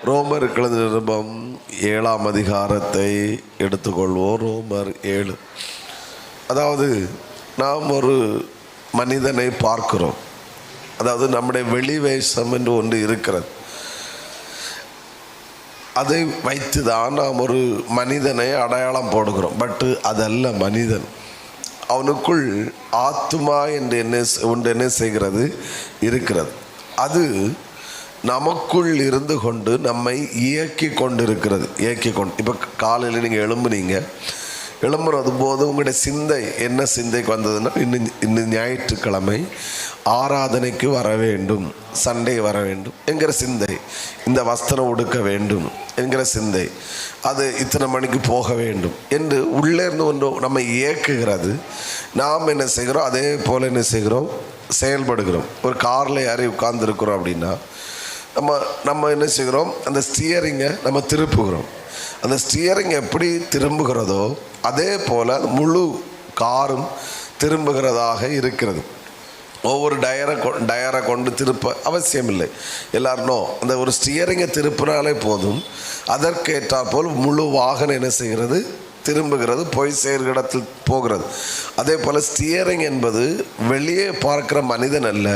ரோமருக்கு எழுதின நிருபம் 7ஆம் அதிகாரத்தை எடுத்துக்கொள்வோம். ரோமர் 7. அதாவது நாம் ஒரு மனிதனை பார்க்கிறோம். அதாவது நம்முடைய வெளிவேஷம் என்று ஒன்று இருக்கிறது. அதை வைத்து தான் நாம் ஒரு மனிதனை அடையாளம் போடுகிறோம். பட்டு அதல்ல மனிதன். அவனுக்குள் ஆத்துமா என்று என்ன செய்கிறது இருக்கிறது. அது நமக்குள் இருந்து கொண்டு நம்மை இயக்கி கொண்டு இருக்கிறது. இப்போ காலையில் நீங்கள் எழும்புறது போது உங்களுடைய சிந்தை என்ன சிந்தைக்கு வந்ததுன்னா, இன்னும் ஞாயிற்றுக்கிழமை ஆராதனைக்கு வர வேண்டும், சண்டே வர வேண்டும் என்கிற சிந்தை, இந்த வஸ்திரம் உடுக்க வேண்டும் என்கிற சிந்தை, அது இத்தனை மணிக்கு போக வேண்டும் என்று உள்ளே இருந்து ஒன்று நம்ம இயக்குகிறது. நாம் என்ன செய்கிறோம், அதே போல் என்ன செய்கிறோம், செயல்படுகிறோம். ஒரு காரில் யாரையும் உட்கார்ந்துருக்கிறோம் அப்படின்னா நம்ம என்ன செய்கிறோம், அந்த ஸ்டியரிங்கை நம்ம திருப்புகிறோம். அந்த ஸ்டியரிங் எப்படி திரும்புகிறதோ அதே போல் முழு காரும் திரும்புகிறதாக இருக்கிறது. ஒவ்வொரு டயரை கொண்டு திருப்ப அவசியம் இல்லை. எல்லாரும் அந்த ஒரு ஸ்டியரிங்கை திருப்பினாலே போதும். அதற்கேற்றாற் போல் முழு வாகனம் என்ன செய்கிறது, திரும்புகிறது, போய் சேர்கிற இடத்தில் போகிறது. அதே போல் ஸ்டியரிங் என்பது வெளியே பார்க்கிற மனிதன் அல்ல,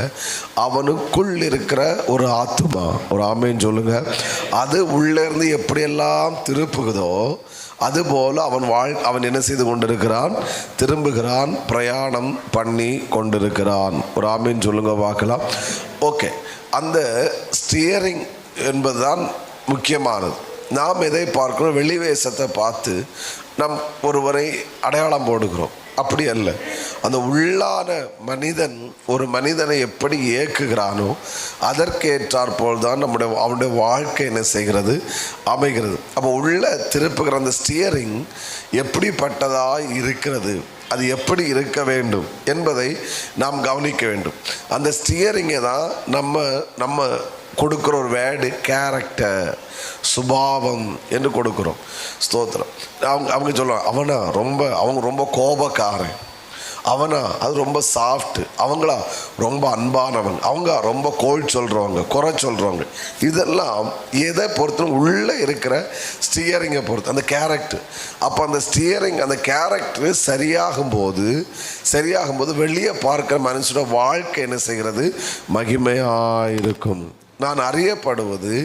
அவனுக்குள் இருக்கிற ஒரு ஆத்துமா. ஒரு ஆமேன்னு சொல்லுங்க. அது உள்ளேருந்து எப்படியெல்லாம் திருப்புகுதோ அதுபோல் அவன் என்ன செய்து கொண்டிருக்கிறான், திரும்புகிறான், பிரயாணம் பண்ணி கொண்டிருக்கிறான். ஒரு ஆமேன்னு சொல்லுங்க பார்க்கலாம். ஓகே, அந்த ஸ்டியரிங் என்பதுதான் முக்கியமானது. நாம் எதை பார்க்கிறோம், வெளிவேஷத்தை பார்த்து நம் ஒருவரை அடையாளம் போடுகிறோம். அப்படி அல்ல. அந்த உள்ளான மனிதன் ஒரு மனிதனை எப்படி இயக்குகிறானோ அதற்கேற்றாற்போல் தான் அவனுடைய வாழ்க்கை என்ன செய்கிறது, அமைகிறது. அப்போ உள்ள திருப்புகிற அந்த ஸ்டியரிங் எப்படிப்பட்டதாய் இருக்கிறது, அது எப்படி இருக்க வேண்டும் என்பதை நாம் கவனிக்க வேண்டும். அந்த ஸ்டியரிங்கை தான் நம்ம கொடுக்குற ஒரு வேர்டு கேரக்டர், சுபாவம் என்று கொடுக்குறோம். ஸ்தோத்திரம். அவங்க சொல்லுவாங்க, அவங்க ரொம்ப கோபக்காரன், அது ரொம்ப சாஃப்ட்டு, அவங்களா ரொம்ப அன்பானவங்க, அவங்க ரொம்ப குறை சொல்கிறவங்க. இதெல்லாம் எதை பொறுத்து, உள்ளே இருக்கிற ஸ்டியரிங்கை பொறுத்து, அந்த கேரக்டர். அப்போ அந்த ஸ்டியரிங், அந்த கேரக்டர் சரியாகும் போது வெளியே பார்க்குற மனுஷனோட வாழ்க்கை என்ன செய்கிறது, மகிமையாக இருக்கும். நான் அறியப்படுவது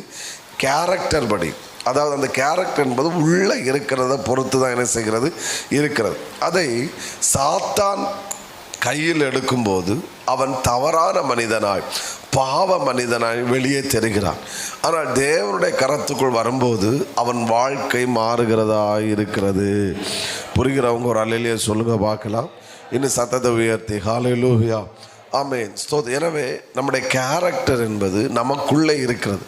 கேரக்டர் படி. அதாவது அந்த கேரக்டர் என்பது உள்ளே இருக்கிறத பொறுத்து தான் என்ன செய்கிறது, இருக்கிறது. அதை சாத்தான் கையில் எடுக்கும்போது அவன் தவறான மனிதனாய், பாவ மனிதனாய் வெளியே தெரிகிறான். ஆனால் தேவனுடைய கரத்துக்குள் வரும்போது அவன் வாழ்க்கை மாறுகிறதா இருக்கிறது. புரிகிறவங்க ஒரு அல்லேலூயா சொல்லுங்க பார்க்கலாம். இன்னும் சத்தத்தை உயர்த்தி ஹல்லேலூயா, ஆமென், ஸ்தோத்திரம். எனவே நம்முடைய கேரக்டர் என்பது நமக்குள்ளே இருக்கிறது.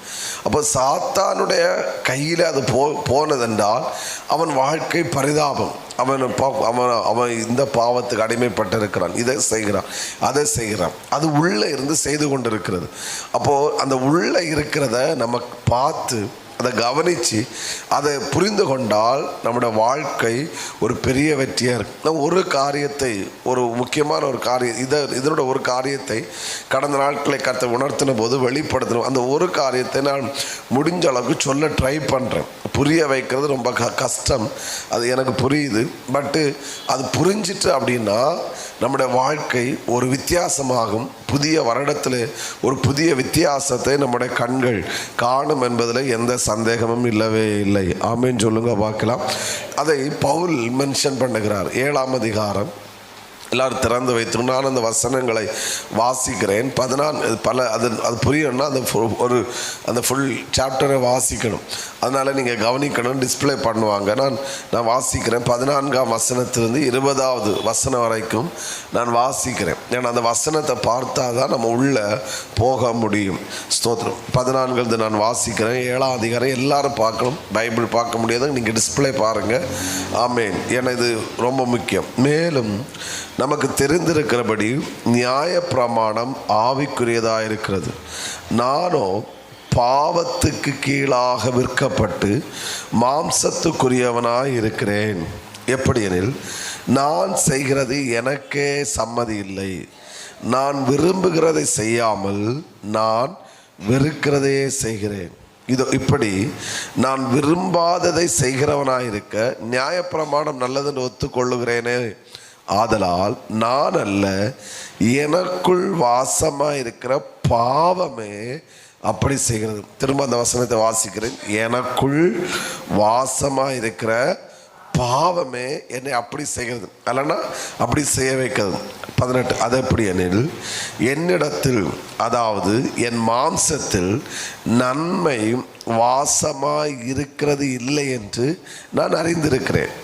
அப்போ சாத்தானுடைய கையில் அது போனதென்றால் அவன் வாழ்க்கை பரிதாபம். அவன் இந்த பாவத்துக்கு அடிமைப்பட்டிருக்கிறான், இதை செய்கிறான், அதை செய்கிறான். அது உள்ளே இருந்து செய்து கொண்டு இருக்கிறது. அப்போது அந்த உள்ளே இருக்கிறத நம்ம பார்த்து அதை கவனித்து அதை புரிந்து கொண்டால் நம்முடைய வாழ்க்கை ஒரு பெரிய வெற்றியாக இருக்குது. நம்ம ஒரு காரியத்தை, ஒரு முக்கியமான ஒரு காரியம், இதனோட ஒரு காரியத்தை கடந்த நாட்களை கருத்தை உணர்த்தின போது வெளிப்படுத்தணும். அந்த ஒரு காரியத்தை நான் முடிஞ்ச அளவுக்கு சொல்ல ட்ரை பண்ணுறேன். புரிய வைக்கிறது ரொம்ப கஷ்டம், அது எனக்கு புரியுது. பட்டு அது புரிஞ்சிட்டு அப்படின்னா நம்முடைய வாழ்க்கை ஒரு வித்தியாசமாகும். புதிய வருடத்தில் ஒரு புதிய வித்தியாசத்தை நம்முடைய கண்கள் காணும் என்பதில் எந்த சந்தேகமும் இல்லவே இல்லை. ஆமேன்னு சொல்லுங்க பார்க்கலாம். அதை பவுல் மென்ஷன் பண்ணுகிறார். 7ஆம் அதிகாரம் எல்லாரும் திறந்து வைத்து நான் அந்த வசனங்களை வாசிக்கிறேன். 14 அது புரியணும்னா அந்த ஃபுல் சாப்டரை வாசிக்கணும். அதனால் நீங்கள் கவனிக்கணும், டிஸ்பிளே பண்ணுவாங்க. நான் வாசிக்கிறேன். 14ஆம் வசனத்திலிருந்து 20வது வசனம் வரைக்கும் நான் வாசிக்கிறேன். ஏன்னா அந்த வசனத்தை பார்த்தா தான் நம்ம உள்ளே போக முடியும். ஸ்தோத்திரம். 14 நான் வாசிக்கிறேன். 7ஆம் அதிகாரம் எல்லாரும் பார்க்கணும், பைபிள் பார்க்க முடியாது, நீங்கள் டிஸ்பிளே பாருங்கள். ஆமேன். ஏன்னா இது ரொம்ப முக்கியம். மேலும் நமக்கு தெரிந்திருக்கிறபடி நியாயப்பிரமாணம் ஆவிக்குரியதாக இருக்கிறது. நானோ பாவத்துக்கு கீழாக விற்கப்பட்டு மாம்சத்துக்குரியவனாய் இருக்கிறேன். எப்படியெனில் நான் செய்கிறது எனக்கே சம்மதி இல்லை. நான் விரும்புகிறதை செய்யாமல் நான் வெறுக்கிறதையே செய்கிறேன். இதோ இப்படி நான் விரும்பாததை செய்கிறவனாயிருக்க நியாயப்பிரமாணம் நல்லதுன்னு ஒத்துக்கொள்ளுகிறேனே, ஆதலால் நான் அல்ல, எனக்குள் வாசமாயிருக்கிற பாவமே அப்படி செய்கிறது. திரும்ப அந்த வசனத்தை வாசிக்கிறேன். எனக்குள் வாசமாயிருக்கிற பாவமே என்னை அப்படி செய்கிறது, அல்லனா அப்படி செய்ய வைக்கிறது. 18, அது எப்படி எனில், என்னிடத்தில் அதாவது என் மாம்சத்தில் நன்மை வாசமாய் இருக்கிறது இல்லை என்று நான் அறிந்திருக்கிறேன்.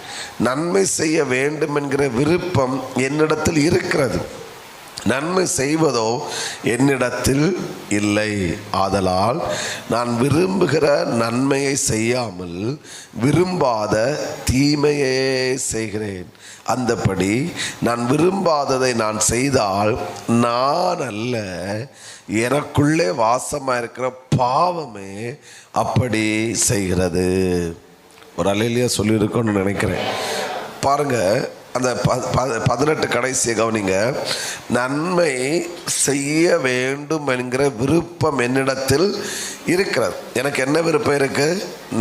நன்மை செய்ய வேண்டும் என்கிற விருப்பம் என்னிடத்தில் இருக்கிறது, நன்மை செய்வதோ என்னிடத்தில் இல்லை. ஆதலால் நான் விரும்புகிற நன்மையை செய்யாமல் விரும்பாத தீமையே செய்கிறேன். அந்தபடி நான் விரும்பாததை நான் செய்தால் நான் அல்ல, எனக்குள்ளே வாசமாக இருக்கிற பாவமே அப்படி செய்கிறது. ஒரு அல்லேலூயா சொல்லியிருக்கோன்னு நினைக்கிறேன். பாருங்க, அந்த 18 கடைசியை கவனிங்க. நன்மை செய்ய வேண்டும் என்கிற விருப்பம் என்னிடத்தில் இருக்கிறது. எனக்கு என்ன விருப்பம் இருக்கு?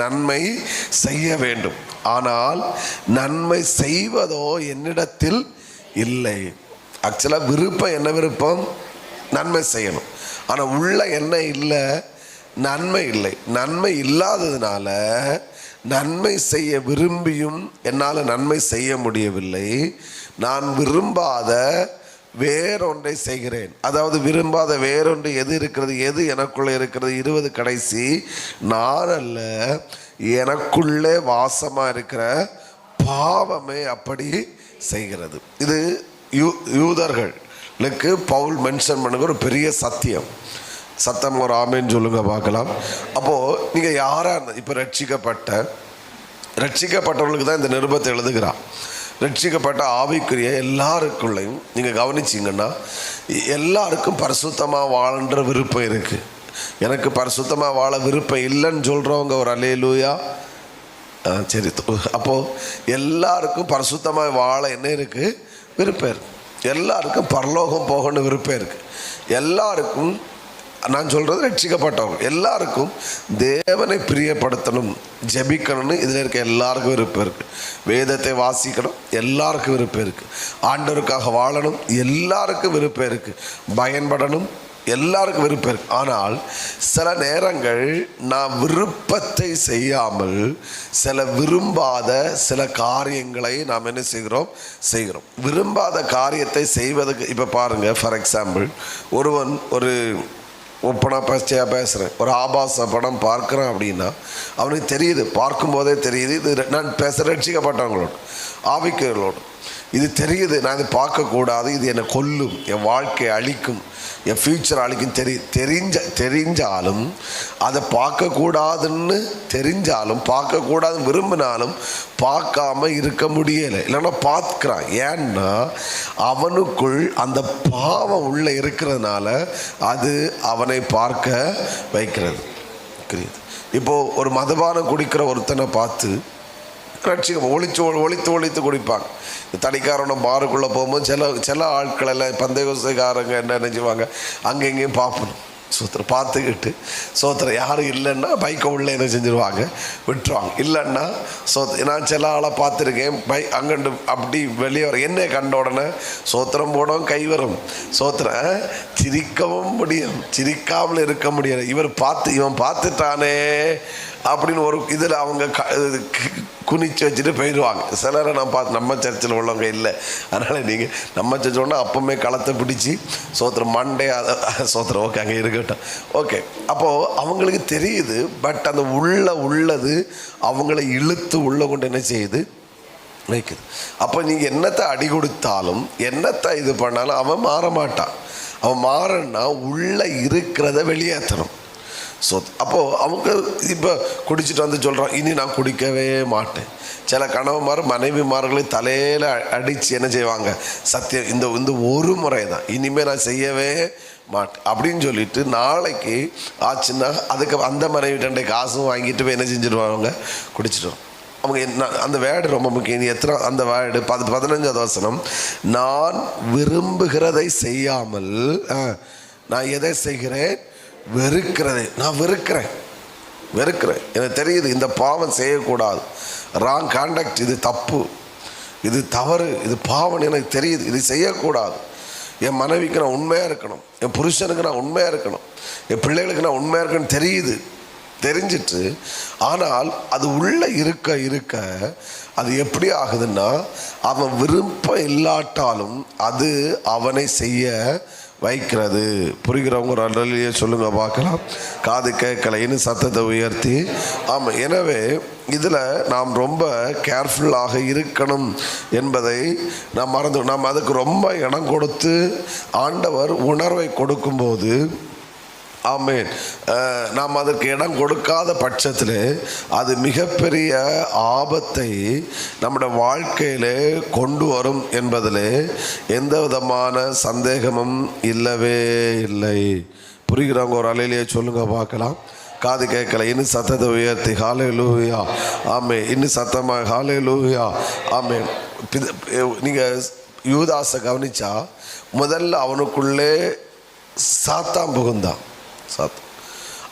நன்மை செய்ய வேண்டும். ஆனால் நன்மை செய்வதோ என்னிடத்தில் இல்லை. ஆக்சுவலாக விருப்பம் என்ன விருப்பம்? நன்மை செய்யணும். ஆனால் உள்ள என்ன இல்லை? நன்மை இல்லை. நன்மை இல்லாததுனால நன்மை செய்ய விரும்பியும் என்னால் நன்மை செய்ய முடியவில்லை. நான் விரும்பாத வேறொன்றை செய்கிறேன். அதாவது விரும்பாத வேறொன்று எது இருக்கிறது? எது எனக்குள்ளே இருக்கிறது? 20 கடைசி, நான் அல்ல, எனக்குள்ளே வாசமாக இருக்கிற பாவமே அப்படி செய்கிறது. இது யூதர்களுக்கு பவுல் மென்ஷன் பண்ணுங்க ஒரு பெரிய சத்தியம். சத்தம் ஒரு ஆமேன்னு சொல்லுங்க பார்க்கலாம். அப்போது நீங்கள் யாராக இப்போ ரட்சிக்கப்பட்டவர்களுக்கு தான் இந்த நிருபத்தை எழுதுகிறான். ரட்சிக்கப்பட்ட ஆவிக்குரிய எல்லாருக்குள்ளையும் நீங்கள் கவனிச்சிங்கன்னா எல்லாருக்கும் பரிசுத்தமாக வாழன்ற விருப்பம் இருக்குது. எனக்கு பரிசுத்தமாக வாழ விருப்பம் இல்லைன்னு சொல்கிறவங்க ஒரு அல்லேலூயா. சரி, அப்போது எல்லாருக்கும் பரிசுத்தமாக வாழ என்ன இருக்குது? விருப்பம் இருக்குது. எல்லாருக்கும் பரலோகம் போகணும்னு விருப்பம் இருக்குது. எல்லாருக்கும், நான் சொல்கிறது ரட்சிக்கப்பட்டவங்க எல்லாருக்கும் தேவனை பிரியப்படுத்தணும், ஜெபிக்கணும்னு இதில் இருக்க எல்லாருக்கும் விருப்பம் இருக்குது. வேதத்தை வாசிக்கணும் எல்லாருக்கும் விருப்பம் இருக்குது. ஆண்டவருக்காக வாழணும் எல்லாருக்கும் விருப்பம் இருக்குது. பயன்படணும் எல்லாருக்கும் விருப்பம் இருக்குது. ஆனால் சில நேரங்கள் நான் விருப்பத்தை செய்யாமல் சில விரும்பாத சில காரியங்களை நாம் என்ன செய்கிறோம். விரும்பாத காரியத்தை செய்வதுக்கு இப்போ பாருங்கள், ஃபார் எக்ஸாம்பிள், ஒருவன் ஒரு ஓப்பனாக பேசுகிறேன், ஒரு ஆபாச படம் பார்க்குறேன் அப்படின்னா அவனுக்கு தெரியுது, பார்க்கும்போதே தெரியுது, இது நான் ரட்சிக்கப்பட்டவங்களோடு ஆவிக்கிறவர்களோடு இது தெரியுது, நான் இது பார்க்கக்கூடாது, இது என்னை கொல்லும், என் வாழ்க்கையை அழிக்கும், என் ஃப்யூச்சர் அழிக்கும் தெரிஞ்சாலும் அதை பார்க்கக்கூடாதுன்னு தெரிஞ்சாலும் பார்க்கக்கூடாதுன்னு விரும்பினாலும் பார்க்காம இருக்க முடியலை. இல்லைன்னா பார்க்குறான். ஏன்னா அவனுக்குள் அந்த பாவம் உள்ளே இருக்கிறதுனால அது அவனை பார்க்க வைக்கிறது. இப்போது ஒரு மதுபானம் குடிக்கிற ஒருத்தனை பார்த்து ஒழித்து குடிப்பாங்க. தடிக்காரனை பாருக்குள்ளே போகும்போது சில ஆட்கள் எல்லாம் பந்தயக்காரங்க என்ன நினைச்சுவாங்க, அங்கே இங்கேயும் பார்ப்பணும். பார்த்துக்கிட்டு யாரும் இல்லைன்னா பைக்கை உள்ளே என்ன செஞ்சுருவாங்க, விட்டுருவாங்க. இல்லைன்னா நான் சில ஆளை பார்த்துருக்கேன், அங்கண்டு அப்படி வெளியே வர என்னை கண்ட உடனே சோத்திரம் போடவும் கை வரும், சிரிக்கவும் முடியும், சிரிக்காமல் இருக்க முடியாது. இவன் பார்த்துட்டானே அப்படின்னு ஒரு இதில் அவங்க குனிச்சு வச்சுட்டு போயிடுவாங்க. சிலரை நான் பார்த்து நம்ம சர்ச்சில் உள்ளவங்க இல்லை, அதனால் நீங்கள் நம்ம சர்ச்சோன்னா அப்பவுமே களத்தை பிடிச்சி மண்டே சோத்திரம் ஓகே அங்கே இருக்கட்டும் ஓகே. அப்போது அவங்களுக்கு தெரியுது, பட் அந்த உள்ளது அவங்கள இழுத்து உள்ள கொண்டு என்ன செய்யுது, வைக்குது. அப்போ நீங்கள் என்னத்தை அடி கொடுத்தாலும் என்னத்தை இது பண்ணாலும் அவன் மாற மாட்டான். அவன் மாறன்னா உள்ளே இருக்கிறத வெளியேற்றணும். அப்போது அவங்க இப்போ குடிச்சிட்டு வந்து சொல்கிறான், இனி நான் குடிக்கவே மாட்டேன். சில கணவன்மார் மனைவிமார்களை தலையில் அடித்து என்ன செய்வாங்க, சத்தியம் இந்த ஒரு முறை தான், இனிமேல் நான் செய்யவே மாட்டேன் அப்படின்னு சொல்லிட்டு நாளைக்கு ஆச்சுன்னா அதுக்கு அந்த மனைவிட்டண்டை காசும் வாங்கிட்டு போய் என்ன செஞ்சுடுவாங்க, குடிச்சிடுவோம். அவங்க என்ன அந்த வேர்டு ரொம்ப முக்கியம். எத்தனை அந்த வேர்டு 15வது வசனம், நான் விரும்புகிறதை செய்யாமல் நான் எதை செய்கிறேன், வெறுக்கிறதை. நான் வெறுக்கிறேன். வெறுக்கிறேன். எனக்கு தெரியுது இந்த பாவம் செய்யக்கூடாது, ராங் கான்டக்ட், இது தப்பு, இது தவறு, இது பாவம் எனக்கு தெரியுது, இது செய்யக்கூடாது. என் மனைவிக்கு நான் உண்மையாக இருக்கணும், என் புருஷனுக்கு நான் உண்மையாக இருக்கணும், என் பிள்ளைகளுக்கு நான் உண்மையாக இருக்கணும் தெரியுது. தெரிஞ்சிட்டு ஆனால் அது உள்ளே இருக்க இருக்க அது எப்படி ஆகுதுன்னா, அவன் விருப்பம் இல்லாட்டாலும் அது அவனை செய்ய வைக்கிறது. புரிகிறவங்க ஒரு அல்லையே சொல்லுங்க பார்க்கலாம். காது கேட்கல, இன்னும் சத்தத்தை உயர்த்தி. ஆமாம், எனவே இதில் நாம் ரொம்ப கேர்ஃபுல்லாக இருக்கணும் என்பதை நாம் நாம் அதுக்கு ரொம்ப இடம் கொடுத்து ஆண்டவர் உணர்வை கொடுக்கும்போது, ஆமென், நாம் அதற்கு இடம் கொடுக்காத பட்சத்தில் அது மிகப்பெரிய ஆபத்தை நம்முடைய வாழ்க்கையிலே கொண்டு வரும் என்பதில் எந்த விதமான சந்தேகமும் இல்லவே இல்லை. புரிகிறவங்க ஒரு அலையிலேயே சொல்லுங்க பார்க்கலாம். காது கேட்கல, இன்னும் சத்தத்தை உயர்த்தி ஹல்லேலூயா. ஆமென், இன்னும் சத்தமாக ஹல்லேலூயா. ஆமென். நீங்கள் யூதாசை கவனிச்சா முதல்ல அவனுக்குள்ளே சாத்தான் புகுந்தான்.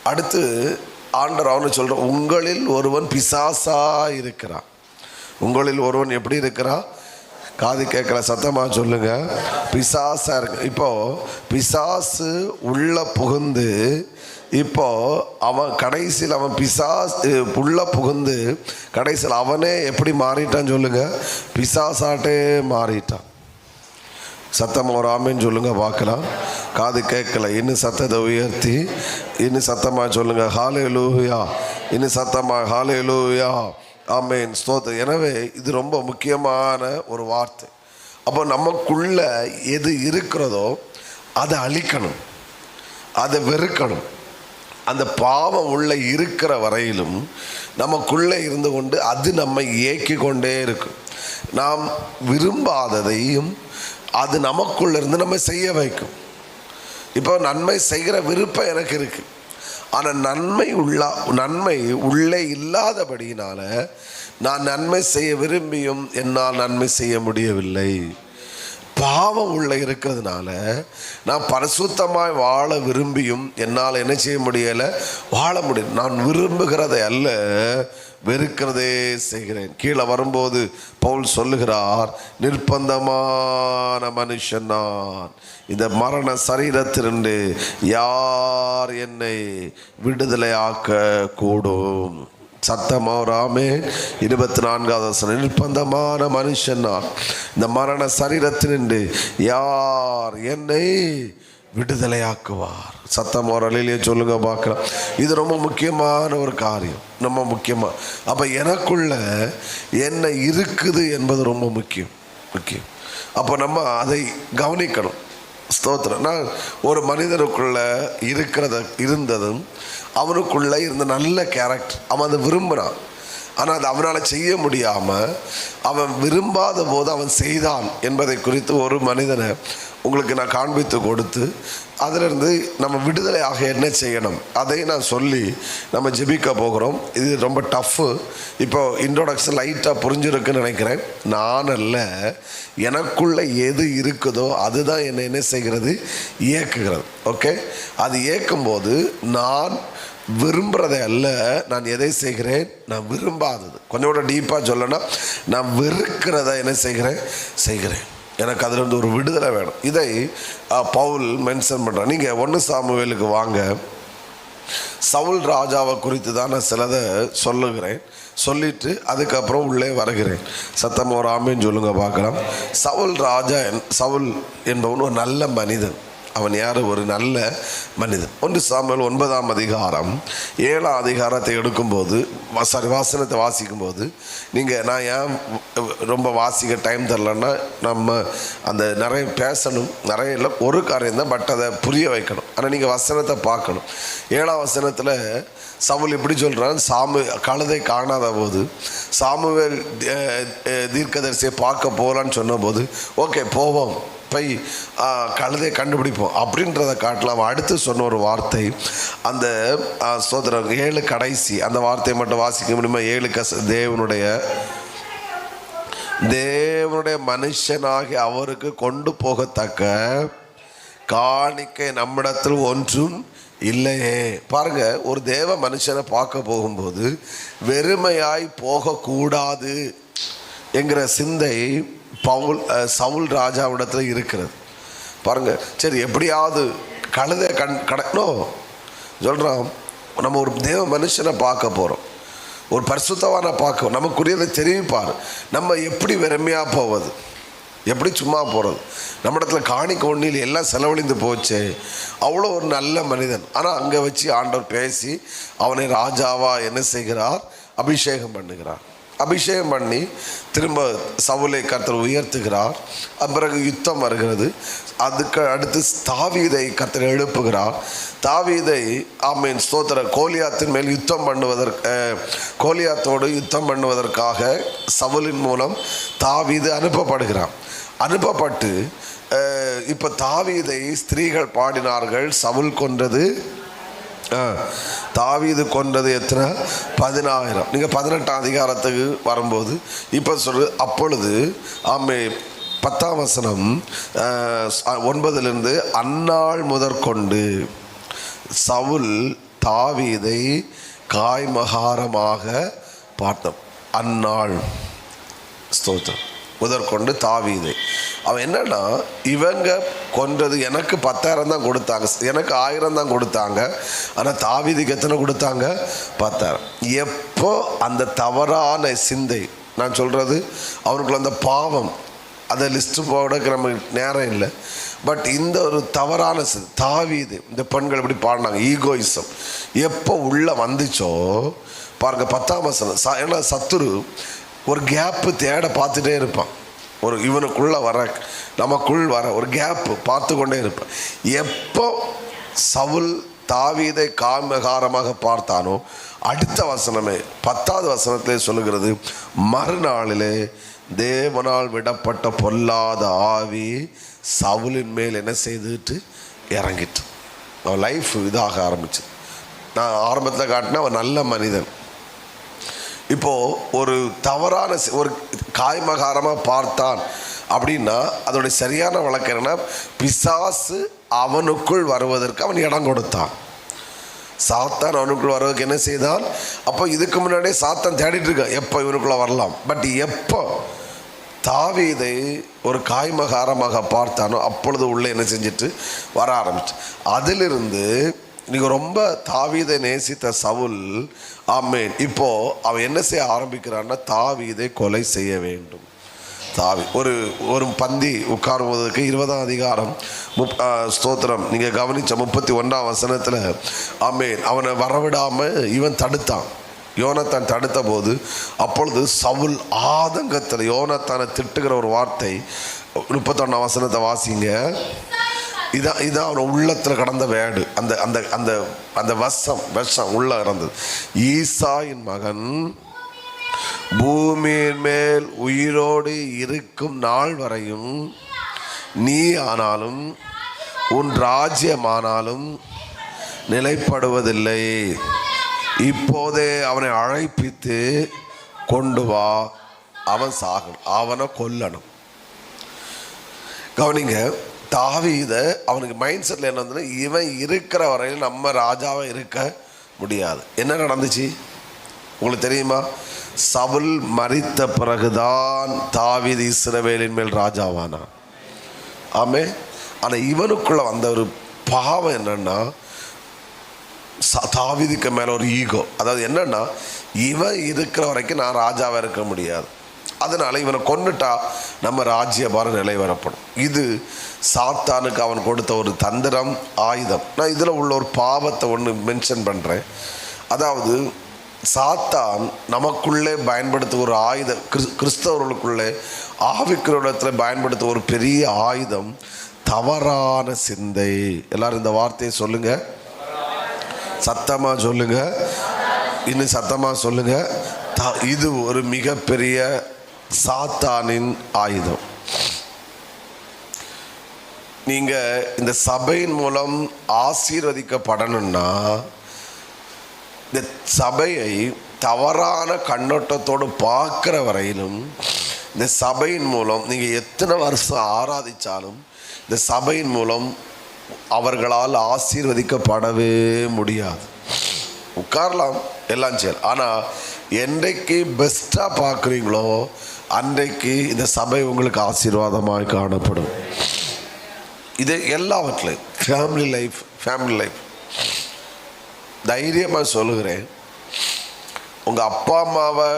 அடுத்து ஆண்டவர் அவனு சொல்ற, உங்களில் ஒருவன் பிசாசா இருக்கிறான். உங்களில் ஒருவன் எப்படி இருக்கிறான்? காது கேட்கல, சத்தமா சொல்லுங்க. பிசாசா இருக்கு. இப்போ பிசாசு உள்ள புகுந்து, இப்போ அவன் கடைசியில் அவன் பிசாசு உள்ள புகுந்து கடைசியில் அவனே எப்படி மாறிட்டான் சொல்லுங்க? பிசாசாட்டே மாறிட்டான். சத்தமாக ஒரு ஆமேன்னு சொல்லுங்க பார்க்கலாம். காது கேட்கல, இன்னும் சத்தத்தை உயர்த்தி இன்னும் சத்தமாக சொல்லுங்க ஹல்லேலூயா. இன்னும் சத்தமாக ஹல்லேலூயா. ஆமேன், ஸ்தோத்திரம். எனவே இது ரொம்ப முக்கியமான ஒரு வார்த்தை. அப்போ நமக்குள்ள எது இருக்கிறதோ அதை அழிக்கணும், அதை வெறுக்கணும். அந்த பாவம் உள்ள இருக்கிற வரையிலும் நமக்குள்ளே இருந்து கொண்டு அது நம்மை இயக்கி கொண்டே இருக்கும். நாம் விரும்பாததையும் அது நமக்குள்ள இருந்து நம்ம செய்ய வைக்கும். இப்போ நன்மை செய்கிற விருப்பம் எனக்கு இருக்கு, ஆனால் நன்மை உள்ளே இல்லாதபடியினால நான் நன்மை செய்ய விரும்பியும் என்னால் நன்மை செய்ய முடியவில்லை. பாவம் உள்ள இருக்கிறதுனால நான் பரிசுத்தமாய் வாழ விரும்பியும் என்னால் என்ன செய்ய முடியலை, வாழ முடியும். நான் விரும்புகிறதை அல்ல, வெறுக்கிறதே செய்கிறேன். கீழே வரும்போது பவுல் சொல்லுகிறார், நிர்பந்தமான மனுஷன் நான், இந்த மரண சரீரத்திலிருந்து யார் என்னை விடுதலை ஆக்க கூடும்? சத்தமாவராமே. 24வது வசனம், நிர்பந்தமான மனுஷன் நான், இந்த மரண சரீரத்தினின்று யார் என்னை விடுதலையாக்குவார்? சத்தம் ஒரு அலையிலேயே சொல்லுங்க பார்க்கலாம். இது ரொம்ப முக்கியமான ஒரு காரியம், ரொம்ப முக்கியமாக. அப்போ எனக்குள்ள என்ன இருக்குது என்பது ரொம்ப முக்கியம். அப்போ நம்ம அதை கவனிக்கணும். ஸ்தோத்திரம். நான் ஒரு மனிதனுக்குள்ள இருந்ததும் அவனுக்குள்ள இருந்த நல்ல கேரக்டர், அவன் அதை விரும்பினான். ஆனால் அது அவனால் செய்ய முடியாமல் அவன் விரும்பாத போது அவன் செய்தான் என்பதை குறித்து ஒரு மனிதனை உங்களுக்கு நான் காண்பித்து கொடுத்து அதிலிருந்து நம்ம விடுதலை ஆக என்ன செய்யணும் அதை நான் சொல்லி நம்ம ஜெபிக்க போகிறோம். இது ரொம்ப டஃப்பு. இப்போ இன்ட்ரோடக்ஷன் லைட்டாக புரிஞ்சிருக்குன்னு நினைக்கிறேன். நான் அல்ல, எனக்குள்ளே எது இருக்குதோ அதுதான் என்னை என்ன செய்கிறது, இயக்குகிறது. ஓகே, அது இயக்கும்போது நான் விரும்புகிறதை அல்ல, நான் எதை செய்கிறேன், நான் விரும்பாதது. கொஞ்சம் கூட டீப்பாக சொல்லணும்னா, நான் வெறுக்கிறத என்ன செய்கிறேன். எனக்கு அதிலிருந்து ஒரு விடுதலை வேணும். இதை பவுல் மென்ஷன் பண்ணுறான். நீங்கள் 1 சாமுவேலுக்கு வாங்க. சவுல் ராஜாவை குறித்து தான் நான் சிலதை சொல்லுகிறேன், சொல்லிட்டு அதுக்கப்புறம் உள்ளே வருகிறேன். சத்தம் ஒரு ஆமேன்னு சொல்லுங்க பார்க்கலாம். சவுல் என்பவன் ஒரு நல்ல மனிதன். அவன் யார்? ஒரு நல்ல மனிதன். 1 சாமுவேல் 9ஆம் அதிகாரம் 7ஆம் அதிகாரத்தை எடுக்கும்போது வாசனத்தை வாசிக்கும்போது, நான் ஏன் ரொம்ப வாசிக்க டைம் தரலன்னா, நம்ம அந்த நிறைய பேசணும், நிறைய இல்லை, ஒரு காரியம் தான், பட் அதை புரிய வைக்கணும். ஆனால் நீங்கள் வசனத்தை பார்க்கணும். 7ஆம் வசனத்தில் சவுல் இப்படி சொல்கிறான், கழுதை காணாத போது சாமுவேல் தீர்க்கதரிசியை பார்க்க போகலான்னு சொன்னபோது, ஓகே போவோம், போய் கழுதை கண்டுபிடிப்போம் அப்படின்றத காட்டலாம். அடுத்து சொன்ன ஒரு வார்த்தை, அந்த சோதரர் 7 கடைசி அந்த வார்த்தையை மட்டும் வாசிக்க முடியுமா? 7 தேவனுடைய மனுஷனாகி அவருக்கு கொண்டு போகத்தக்க காணிக்கை நம்மிடத்தில் ஒன்றும் இல்லையே. பாருங்க, ஒரு தேவ மனுஷனை பார்க்க போகும்போது வெறுமையாய் போகக்கூடாது என்கிற சிந்தை சவுல் ராஜாவிடத்தில் இருக்கிறது. பாருங்க, சரி எப்படியாவது கழுதை கடக்கணும் சொல்கிறான். நம்ம ஒரு தேவ மனுஷனை பார்க்க போகிறோம், ஒரு பரிசுத்தவானை பார்க்க, நமக்குரியதை தெரிவிப்பார். நம்ம எப்படி வெறுமையாக போவது, எப்படி சும்மா போகிறது? நம்ம இடத்துல காணிக்க ஒன்றில் எல்லாம் செலவழிந்து போச்சு. அவ்வளோ ஒரு நல்ல மனிதன். ஆனால் அங்கே வச்சு ஆண்டவர் பேசி அவனை ராஜாவா என்ன செய்கிறார்? அபிஷேகம் பண்ணுகிறார். அபிஷேகம் பண்ணி திரும்ப சவுலை கர்த்தர் உயர்த்துகிறார். பிறகு யுத்தம் வருகிறது. அதுக்கு அடுத்து தாவீதை கர்த்தர் எழுப்புகிறார். தாவீதை ஆமீன் ஸ்தோத்திர கோலியாத்தின் மேல் யுத்தம் கோலியாத்தோடு யுத்தம் பண்ணுவதற்காக சவுலின் மூலம் தாவீது அனுப்பப்படுகிறான். அனுப்பப்பட்டு இப்போ தாவீதை ஸ்திரீகள் பாடினார்கள். சவுல் கொன்றது, தாவீது கொன்றது எத்தனை? 10,000. நீங்கள் 18ஆம் அதிகாரத்துக்கு வரும்போது இப்போ அப்பொழுது ஆமே 10ஆம் வசனம் 9 அந்நாள் முதற்கொண்டு சவுல் தாவீதை காய்மகாரமாக பார்த்தோம். அந்நாள் ஸ்தோத்திரம் முதற்கொண்டு தாவீதை. அவன் என்னன்னா, இவங்க கொன்றது எனக்கு 10,000 தான் கொடுத்தாங்க, எனக்கு 1000 தான் கொடுத்தாங்க. ஆனால் தாவீதுக்கு எத்தனை கொடுத்தாங்க? 10,000. எப்போ அந்த தவறான சிந்தை, நான் சொல்கிறது அவனுக்குள்ள அந்த பாவம், அதை லிஸ்ட்டு போடக்கு நமக்கு நேரம் இல்லை. பட் இந்த ஒரு தவறான தாவீது, இந்த பெண்கள் எப்படி பாடினாங்க, ஈகோயிசம் எப்போ உள்ளே வந்துச்சோ பாருங்க 10ஆம் வசனம். ஏன்னா சத்துரு ஒரு கேப்பு தேட பார்த்துட்டே இருப்பான். ஒரு இவனுக்குள்ளே வர, நமக்குள் வர ஒரு கேப்பு பார்த்து கொண்டே இருப்பான். எப்போ சவுல் தாவீதை காமகாரமாக பார்த்தானோ அடுத்த வசனமே 10ஆவது வசனத்திலே சொல்லுகிறது, மறுநாளிலே தேவனால் விடப்பட்ட பொல்லாத ஆவி சவுலின் மேல் என்ன செய்துட்டு இறங்கிட்டு அவன் லைஃப் இதாக ஆரம்பிச்சு. நான் ஆரம்பத்தில் காட்டினா அவன் நல்ல மனிதன். இப்போது ஒரு தவறான ஒரு காய்மகாரமாக பார்த்தான் அப்படின்னா அதோடைய சரியான வழக்கம் என்னன்னா, பிசாசு அவனுக்குள் வருவதற்கு அவன் இடம் கொடுத்தான். சாத்தான் அவனுக்குள் வருவதற்கு என்ன செய்தான்? அப்போ இதுக்கு முன்னாடியே சாத்தான் தேடிட்டு இருக்கான் எப்போ இவனுக்குள்ளே வரலாம். பட் எப்போ தாவீதை ஒரு காய்மகாரமாக பார்த்தானோ அப்பொழுது உள்ளே என்ன செஞ்சுட்டு வர ஆரம்பிச்சு. அதிலிருந்து நீங்கள் ரொம்ப தாவீதை நேசித்த சவுல் ஆமேன் இப்போது அவன் என்ன செய்ய ஆரம்பிக்கிறான்னா, தாவீதை கொலை செய்ய வேண்டும். ஒரு பந்தி உட்காருவதற்கு 20ஆம் அதிகாரம் ஸ்தோத்திரம் நீங்கள் கவனித்த 31ஆம் வசனத்தில் ஆமேன் அவனை வரவிடாமல் இவன் தடுத்தான். யோனத்தான் தடுத்த போது அப்பொழுது சவுல் ஆதங்கத்தில் யோனத்தானை திட்டுகிற ஒரு வார்த்தை 31ஆம் வசனத்தை வாசிங்க. இதான் அவன் உள்ளத்தில் கடந்த வேடு, அந்த அந்த அந்த அந்த விஷம் உள்ள இருந்தது. ஈசாயின் மகன் பூமியின் மேல் உயிரோடு இருக்கும் நாள் வரையும் நீ ஆனாலும் உன் ராஜ்யமானாலும் நிலைப்படுவதில்லை. இப்போதே அவனை அழைப்பித்து கொண்டு வா, அவன் சாகணும், அவனை கொல்லணும். கவனிங்க, தாவீதை அவனுக்கு மைண்ட் செட்டில் என்ன வந்து, இவன் இருக்கிற வரையில் நம்ம ராஜாவை இருக்க முடியாது. என்ன நடந்துச்சு உங்களுக்கு தெரியுமா? சவுல் மரித்த பிறகுதான் தாவீது இஸ்ரவேலின் மேல் ராஜாவானான். ஆமே. ஆனால் இவனுக்குள்ள வந்த ஒரு பாவம் என்னன்னா, தாவீதுக்கு மேலே ஒரு ஈகோ. அதாவது என்னன்னா, இவன் இருக்கிற வரைக்கும் நான் ராஜாவாக இருக்க முடியாது, அதனால இவனை கொன்னுட்டா நம்ம ராஜ்யபார நிலை வரப்படும். இது சாத்தானுக்கு அவன் கொடுத்த ஒரு தந்திரம், ஆயுதம். நான் இதில் உள்ள ஒரு பாவத்தை ஒன்று மென்ஷன் பண்ணுறேன். அதாவது சாத்தான் நமக்குள்ளே பயன்படுத்த ஒரு ஆயுதம், கிறிஸ்தவர்களுக்குள்ளே ஆவிக்கிறத்தில் பயன்படுத்த ஒரு பெரிய ஆயுதம் தவறான சிந்தை. எல்லாரும் இந்த வார்த்தையை சொல்லுங்க, சத்தமாக சொல்லுங்க, இன்னும் சத்தமாக சொல்லுங்க. இது ஒரு மிகப்பெரிய சாத்தானின் ஆயுதம். நீங்கள் இந்த சபையின் மூலம் ஆசீர்வதிக்கப்படணும்னா இந்த சபையை தவறான கண்ணோட்டத்தோடு பார்க்குற வரையிலும், இந்த சபையின் மூலம் நீங்கள் எத்தனை வருஷம் ஆராதித்தாலும் இந்த சபையின் மூலம் அவர்களால் ஆசீர்வதிக்கப்படவே முடியாது. உட்காரலாம், எல்லாம் செய்யலாம். ஆனால் என்றைக்கு பெஸ்ட்டாக பார்க்குறீங்களோ அன்றைக்கு இந்த சபை உங்களுக்கு ஆசீர்வாதமாக காணப்படும். இது எல்லாவற்றிலையும் ஃபேமிலி லைஃப் தைரியமாக சொல்லுகிறேன். உங்கள் அப்பா அம்மாவை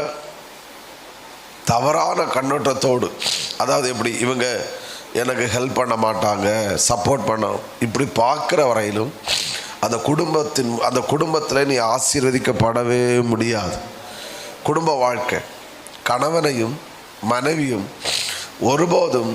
தவறான கண்ணோட்டத்தோடு, அதாவது எப்படி இவங்க எனக்கு ஹெல்ப் பண்ண மாட்டாங்க, சப்போர்ட் பண்ண, இப்படி பார்க்குற வரையிலும் அந்த குடும்பத்தில் நீ ஆசீர்வதிக்கப்படவே முடியாது. குடும்ப வாழ்க்கை, கணவனையும் மனைவியும் ஒருபோதும்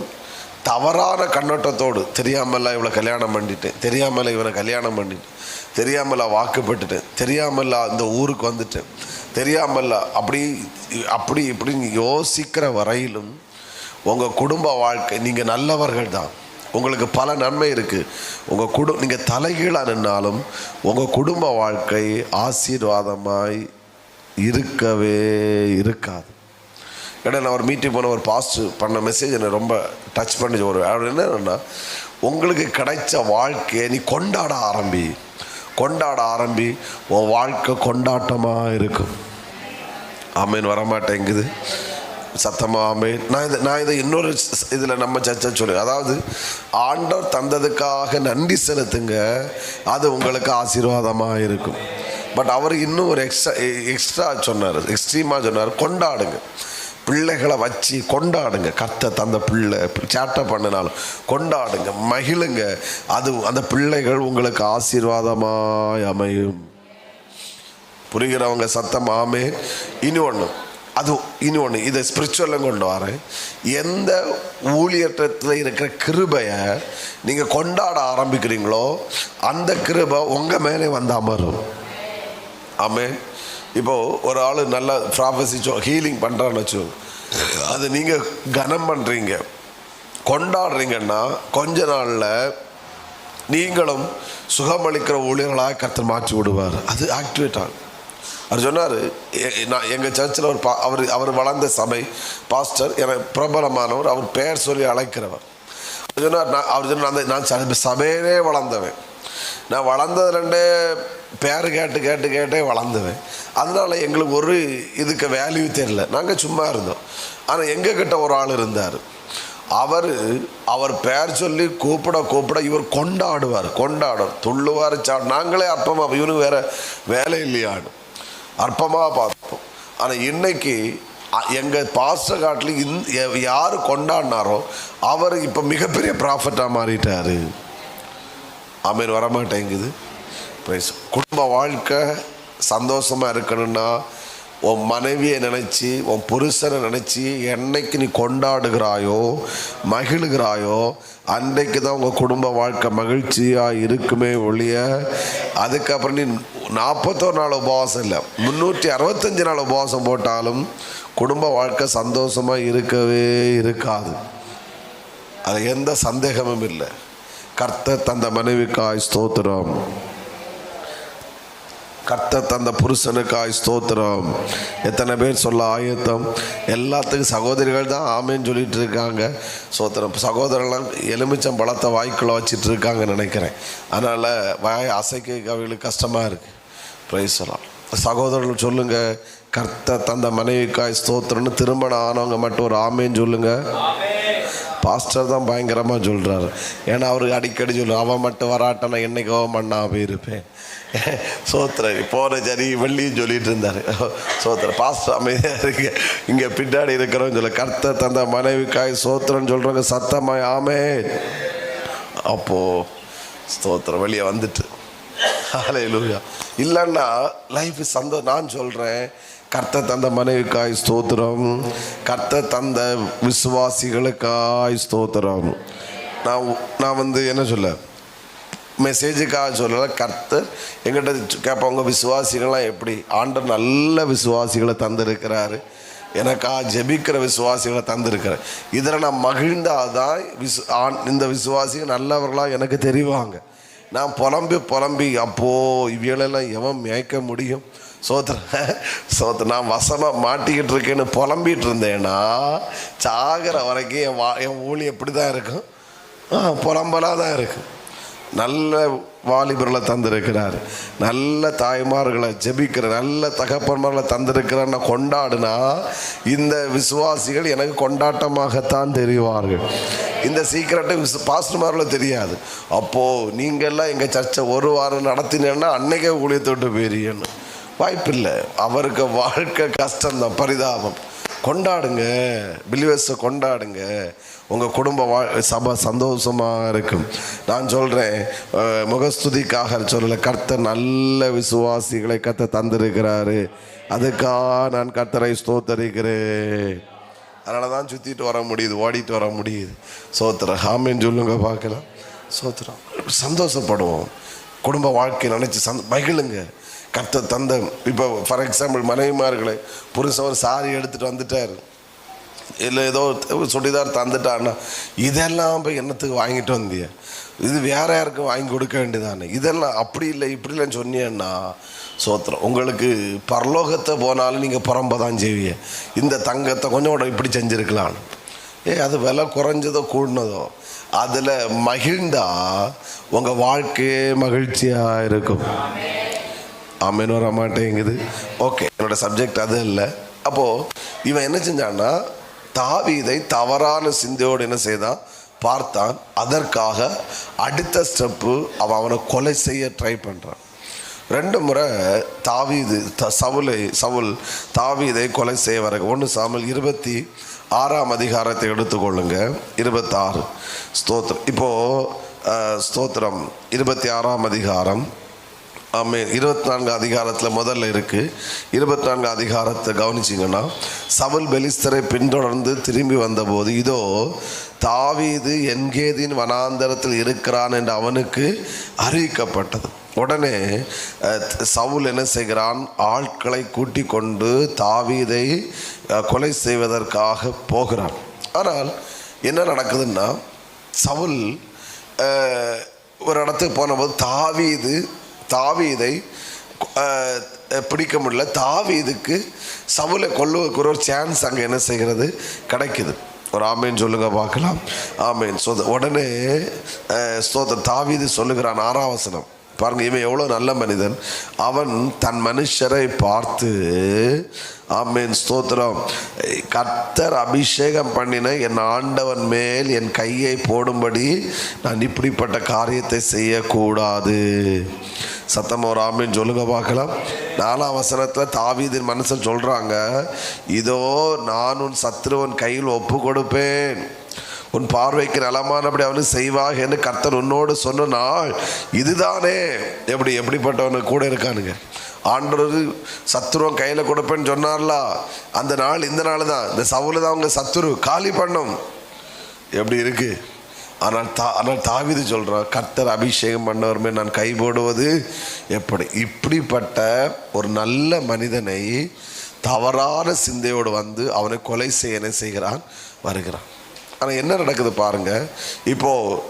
தவறான கண்ணோட்டத்தோடு, தெரியாமல இவளை கல்யாணம் பண்ணிட்டேன், தெரியாமல இவனை கல்யாணம் பண்ணிட்டேன், தெரியாமல வாக்குப்பட்டுட்டேன், தெரியாமல இந்த ஊருக்கு வந்துட்டேன், தெரியாமல அப்படி இப்படின்னு யோசிக்கிற வரையிலும் உங்கள் குடும்ப வாழ்க்கை, நீங்கள் நல்லவர்கள் தான், உங்களுக்கு பல நன்மை இருக்குது, நீங்கள் தலைகீழாக நின்னாலும் உங்கள் குடும்ப வாழ்க்கை ஆசீர்வாதமாய் இருக்கவே இருக்காது. ஏன்னா நான் ஒரு மீட்டிங் போன ஒரு பாஸ்ட் பண்ண மெசேஜ் என்னை ரொம்ப டச் பண்ணி அவர் என்னன்னா, உங்களுக்கு கிடைச்ச வாழ்க்கையை நீ கொண்டாட ஆரம்பி, உன் வாழ்க்கை கொண்டாட்டமாக இருக்கும். ஆமேன். வரமாட்டேங்குது சத்தமாக ஆமேன். நான் இதை இன்னொரு இதில் நம்ம சர்ச்சை சொல்லு, அதாவது ஆண்டவர் தந்ததுக்காக நன்றி செலுத்துங்க, அது உங்களுக்கு ஆசீர்வாதமாக இருக்கும். பட் அவர் இன்னும் ஒரு எக்ஸ்ட்ரா சொன்னார், எக்ஸ்ட்ரீமாக சொன்னார், கொண்டாடுங்க, பிள்ளைகளை வச்சு கொண்டாடுங்க. கர்த்தர் தந்த பிள்ளை சேட்டை பண்ணினாலும் கொண்டாடுங்க, மகிழுங்க, அது அந்த பிள்ளைகள் உங்களுக்கு ஆசீர்வாதமாய் அமையும். புரிகிறவங்க சத்தம் ஆமே. இன்னொன்று இதை ஸ்பிரிச்சுவலும் கொண்டு வரேன். எந்த ஊழியத்தில் இருக்கிற கிருபையை நீங்கள் கொண்டாட ஆரம்பிக்கிறீங்களோ அந்த கிருபை உங்கள் மேலே வந்து அமரும். ஆமே. இப்போது ஒரு ஆள் நல்ல ப்ராஃபஸி ஹீலிங் பண்ணுறான்னு வச்சு, அது நீங்கள் கனம் பண்ணுறீங்க, கொண்டாடுறீங்கன்னா கொஞ்ச நாளில் நீங்களும் சுகமளிக்கிற ஊழியர்களாக கர்த்தர் மாற்றி விடுவார். அது ஆக்டிவேட் ஆகும். அவர் சொன்னார், நான் எங்கள் சர்ச்சில் அவர் வளர்ந்த சபை பாஸ்டர், எனக்கு பிரபலமானவர், அவர் பெயர் சொல்லி அழைக்கிறவர். அவர் சொன்னார், நான் சபையிலே வளர்ந்தவன், நான் வளர்ந்ததுலேருண்டே பேர் கேட்டே வளர்ந்துவேன், அதனால் எங்களுக்கு ஒரு இதுக்கு வேல்யூ தெரியல, நாங்கள் சும்மா இருந்தோம். ஆனால் எங்ககிட்ட ஒரு ஆள் இருந்தார், அவர் பேர் சொல்லி கூப்பிட இவர் கொண்டாடுவார், துள்ளுவார், நாங்களே அற்பமாக, இவனுக்கு வேறு வேலை இல்லையான்னு அற்பமாக பார்ப்போம். ஆனால் இன்னைக்கு எங்கள் பாஸ்டர் காட்டில் யார் கொண்டாடினாரோ அவர் இப்போ மிகப்பெரிய ப்ராஃபிட்டாக மாறிட்டார். ஆமீன். வரமாட்டேங்குது. குடும்ப வாழ்க்கை சந்தோஷமாக இருக்கணும்னா உன் மனைவியை நினச்சி, உன் புருஷனை நினச்சி என்னைக்கு நீ கொண்டாடுகிறாயோ மகிழுகிறாயோ அன்றைக்கு தான் உங்கள் குடும்ப வாழ்க்கை மகிழ்ச்சியாக இருக்குமே ஒழிய, அதுக்கப்புறம் நீ 41 நாள் உபவாசம் இல்லை, 365 நாள் உபவாசம் போட்டாலும் குடும்ப வாழ்க்கை சந்தோஷமாக இருக்கவே இருக்காது. அது எந்த சந்தேகமும் இல்லை. கர்த்தர் தந்த மனைவிக்காய் ஸ்தோத்திரம், கர்த்தர் தந்த புருஷனுக்காய் ஸ்தோத்திரம். எத்தனை பேர் சொல்ல ஆயத்தம்? எல்லாத்துக்கும் சகோதரிகள் தான் ஆமேன்னு சொல்லிட்டு இருக்காங்க. ஸ்தோத்திரம். சகோதரர்கள் எலுமிச்சம் பழத்தை வாய்க்குள்ள வச்சிட்டு இருக்காங்கன்னு நினைக்கிறேன். அதனால் வாய் அசைக்க அவங்களுக்கு கஷ்டமாக இருக்குது. பிரைஸ் சொல்லலாம். சகோதரர்கள் சொல்லுங்கள், கர்த்தர் தந்த மனைவிக்காய் ஸ்தோத்திரம்னு திருமணம் ஆனவங்க மட்டும் ஒரு ஆமேன்னு சொல்லுங்கள். பாஸ்டர் தான் பயங்கரமாக சொல்கிறாரு. ஏன்னா அவருக்கு அடிக்கடி சொல்லுவார், அவன் மட்டும் வராட்ட நான் என்னைக்கோ மண்ணா போயிருப்பேன். சோத்திர போன சரி வெள்ளியும் சொல்லிட்டு இருந்தார். சோத்திர பாஸ்டர் அமைதியாக இருக்கு. இங்கே பின்னாடி இருக்கிறவங்க சொல்ல, கர்த்தர் தந்த மனைவிக்காய் சோத்திரன்னு சொல்கிறவங்க சத்தமாய் ஆமே. அப்போது ஸ்தோத்திரம் வெளியே வந்துட்டு ஹல்லேலூயா. இல்லைன்னா லைஃப் சந்தோஷம். நான் சொல்கிறேன், கர்த்தர் தந்த மனைவிக்காய் ஸ்தோத்திரம், கர்த்தர் தந்த விசுவாசிகளுக்காய் ஸ்தோத்திரம். நான் என்ன சொல்ல, மெசேஜுக்காக சொல்லலை, கர்த்தர் எங்கிட்ட கேட்பவங்க விசுவாசிகள்லாம் எப்படி, ஆண்டவர் நல்ல விசுவாசிகளை தந்திருக்கிறாரு, எனக்காக ஜெபிக்கிற விசுவாசிகளை தந்திருக்கிறேன். இதில் நான் மகிழ்ந்தாதான் இந்த விசுவாசிகள் நல்லவர்களாக எனக்கு தெரிவாங்க. நான் புலம்பி அப்போது இவைகளெல்லாம் எவன் மேய்க்க முடியும்? சோத்திர நான் வசமாக மாட்டிக்கிட்டு இருக்கேன்னு புலம்பிகிட்டு இருந்தேன்னா சாகிற வரைக்கும் என் ஊழி எப்படி தான் இருக்கும்? புலம்பலாக தான் இருக்கும். நல்ல வாலிபர்களை தந்திருக்கிறார், நல்ல தாய்மார்களை ஜெபிக்கிற நல்ல தகப்பன்மார்களை தந்திருக்கிறான்னு கொண்டாடுனா இந்த விசுவாசிகள் எனக்கு கொண்டாட்டமாகத்தான் தெரிவார்கள். இந்த சீக்கிரட்டு பாஸ்டர்மார்களை தெரியாது. அப்போது நீங்கள்லாம் எங்கள் சர்ச்சை ஒரு வாரம் நடத்தினேன்னா அன்னைக்கே ஊழியத்தை விட்டு போயிருன்னு வாய்ப்பில்லை. அவருக்கு வாழ்க்கை கஷ்டம்தான், பரிதாபம். கொண்டாடுங்க, பிலிவர்ஸை கொண்டாடுங்க. உங்கள் குடும்ப சபை சந்தோஷமாக இருக்கும். நான் சொல்கிறேன், முகஸ்துதிக்காக சொல்லலை, கர்த்தர் நல்ல விசுவாசிகளை கர்த்தர் தந்திருக்கிறாரு. அதுக்காக நான் கர்த்தரை ஸ்தோத்தரிக்கிறேன். அதனால தான் சுற்றிட்டு வர முடியுது, ஓடிட்டு வர முடியுது. சோத்திரம் ஆமென் சொல்லுங்க பார்க்கலாம். சோத்திரம் சந்தோஷப்படுவோம். குடும்ப வாழ்க்கையை நினச்சி மகிழுங்க. கர்த்தர் தந்த இப்போ ஃபார் எக்ஸாம்பிள் மனைவிமார்களை புருஷன் சாரி எடுத்துகிட்டு வந்துட்டார், இல்லை ஏதோ சுடிதார் தந்துட்டான்னா இதெல்லாம் போய் என்னத்துக்கு வாங்கிட்டு வந்திய, இது வேற யாருக்கும் வாங்கி கொடுக்க வேண்டியதானே, இதெல்லாம் அப்படி இல்லை இப்படி இல்லைன்னு சொன்னீங்கன்னா சோத்திரம். உங்களுக்கு பரலோகத்தை போனாலும் நீங்கள் புறம்ப தான் செய்வீங்க. இந்த தங்கத்தை கொஞ்சம் இப்படி செஞ்சுருக்கலாம், அது விலை குறைஞ்சதோ கூடினதோ அதில் மகிழ்ந்தா உங்கள் வாழ்க்கையே மகிழ்ச்சியாக இருக்கும். ஆமேன்னு வர மாட்டேங்குது. ஓகே, என்னோட சப்ஜெக்ட் அது இல்லை. அப்போது இவன் என்ன செஞ்சான்னா தாவீதை தவறான சிந்தையோடு என்ன செய்தான் பார்த்தான். அதற்காக அடுத்த ஸ்டெப்பு அவனை கொலை செய்ய ட்ரை பண்ணுறான். 2 முறை தாவீது சவுல் தாவீதை கொலை செய்ய வர 1 சாமுவேல் 26ஆம் அதிகாரத்தை எடுத்துக்கொள்ளுங்க. 26 ஸ்தோத்திரம். இப்போது ஸ்தோத்திரம் 26ஆம் அதிகாரம். ஆமென். 24 அதிகாரத்தில் முதல்ல இருக்குது. 24 அதிகாரத்தை கவனிச்சிங்கன்னா, சவுல் பெலிஸ்தரை பின்தொடர்ந்து திரும்பி வந்தபோது இதோ தாவீது என்கேதின் வனாந்தரத்தில் இருக்கிறான் என்று அவனுக்கு அறிவிக்கப்பட்டது. உடனே சவுல் என்ன செய்கிறான், ஆட்களை கூட்டிக் கொண்டு தாவீதை கொலை செய்வதற்காக போகிறான். ஆனால் என்ன நடக்குதுன்னா, சவுல் ஒரு இடத்துக்கு போனபோது தாவீதை பிடிக்க முடியல. தாவீதுக்கு சவுலை கொல்லுவதற்கு ஒரு சான்ஸ் அங்கே என்ன செய்கிறது கிடைக்குது. ஒரு ஆமேன் சொல்லுங்க பார்க்கலாம். ஆமேன். உடனே தாவீது சொல்லுகிறான் 6ஆம் வசனம் பாருங்க. இவன் எவ்வளோ நல்ல மனிதன். அவன் தன் மனுஷரை பார்த்து, ஆமேன் ஸ்தோத்திரம், கர்த்தர் அபிஷேகம் பண்ணின என் ஆண்டவன் மேல் என் கையை போடும்படி நான் இப்படிப்பட்ட காரியத்தை செய்யக்கூடாது. சத்தம் ஒரு ஆமேன் சொல்லுங்க பார்க்கலாம். 4ஆம் வசனத்தில் தாவீதின் மனுஷன் சொல்கிறாங்க, இதோ நான் உன் சத்ருவன் கையில் ஒப்பு கொடுப்பேன், உன் பார்வைக்கு நலமானபடி அவனு செய்வாக என்று கர்த்தர் உன்னோடு சொன்ன நாள் இதுதானே. எப்படிப்பட்டவனு கூட இருக்கானுங்க. ஆண்டவர் சத்துருவன் கையில் கொடுப்பேன்னு சொன்னார்ல, அந்த நாள் இந்த நாள் தான். இந்த சவுல் தான் அவங்க சத்துரு காலி பண்ணும். எப்படி இருக்கு. ஆனால் தாவீது சொல்கிறான், கர்த்தர் அபிஷேகம் பண்ணவருமே நான் கை போடுவது எப்படி. இப்படிப்பட்ட ஒரு நல்ல மனிதனை தவறான சிந்தையோடு வந்து அவனை கொலை செய்ய என்ன செய்கிறான் வருகிறான். ஆனால் என்ன நடக்குது பாருங்க. இப்போது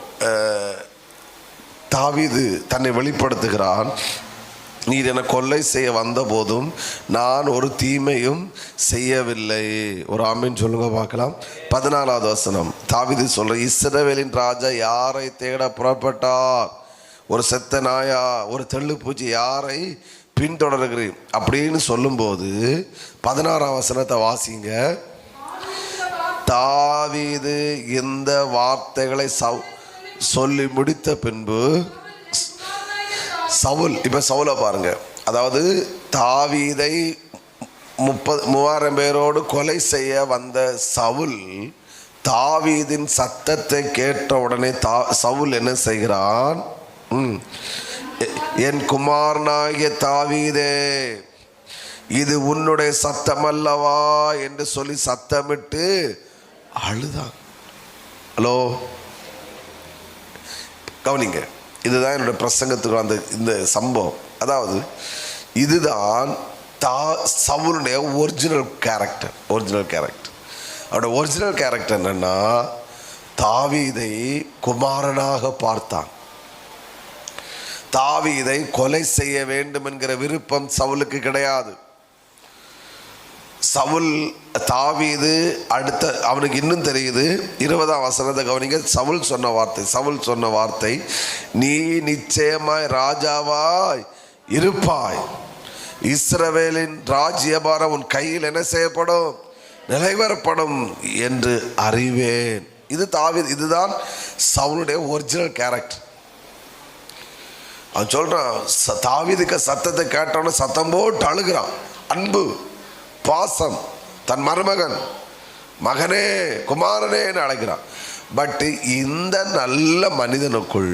தாவீது தன்னை வெளிப்படுத்துகிறான். நீர் என்னை கொலை செய்ய வந்த போதும் நான் ஒரு தீமையும் செய்யவில்லை. ஒரு ஆமீன் சொல்லுங்க பார்க்கலாம். 14வது வசனம் தாவீது சொல்ற, இஸ்ரவேலின் ராஜா யாரை தேட புறப்பட்டார், ஒரு செத்த நாயா ஒரு தெள்ளுப்பூச்சி யாரை பின்தொடர்கிறேன் அப்படின்னு சொல்லும்போது 16ஆம் வசனத்தை வாசிங்க. தாவீது இந்த வார்த்தைகளை சொல்லி முடித்த பின்பு சவுல், இப்போ சவுலை பாருங்க, அதாவது தாவீதை 3000 பேரோடு கொலை செய்ய வந்த சவுல் தாவீதின் சத்தத்தை கேட்ட உடனே சவுல் என்ன செய்கிறான், என் குமாரனாகிய தாவீதே இது உன்னுடைய சத்தம் அல்லவா என்று சொல்லி சத்தமிட்டு அழுதான். ஹலோ கவனிங்க, இதுதான் என்னோட பிரசங்கத்துக்கு இந்த சம்பவம். அதாவது இதுதான் சவுலுடைய ஒரிஜினல் கேரக்டர். அவருடைய ஒரிஜினல் கேரக்டர் என்னன்னா, தாவீதை குமாரனாக பார்த்தான். தாவீதை கொலை செய்ய வேண்டும் என்கிற விருப்பம் சவுலுக்கு கிடையாது. சவுல் தாவீது அடுத்த அவனுக்கு இன்னும் தெரியுது. 20ஆம் வசனத்தை கவனிங்க. சவுல் சொன்ன வார்த்தை நீ நிச்சயமாய் ராஜாவாய் இருப்பாய், இஸ்ரவேலின் ராஜ்யபாரம் உன் கையில் என்ன செய்யப்படும், நிலைவரப்படும் என்று அறிவேன். இது தாவீது, இதுதான் சவுலுடைய ஒரிஜினல் கேரக்டர். அவன் சொல்றான், தாவீதுக்கு சத்தத்தை கேட்டவன சத்தம் போட்டு அழுகிறான். அன்பு, பாசம், தன் மருமகன், மகனே, குமாரனேன்னு அழைக்கிறான். பட் இந்த நல்ல மனிதனுக்குள்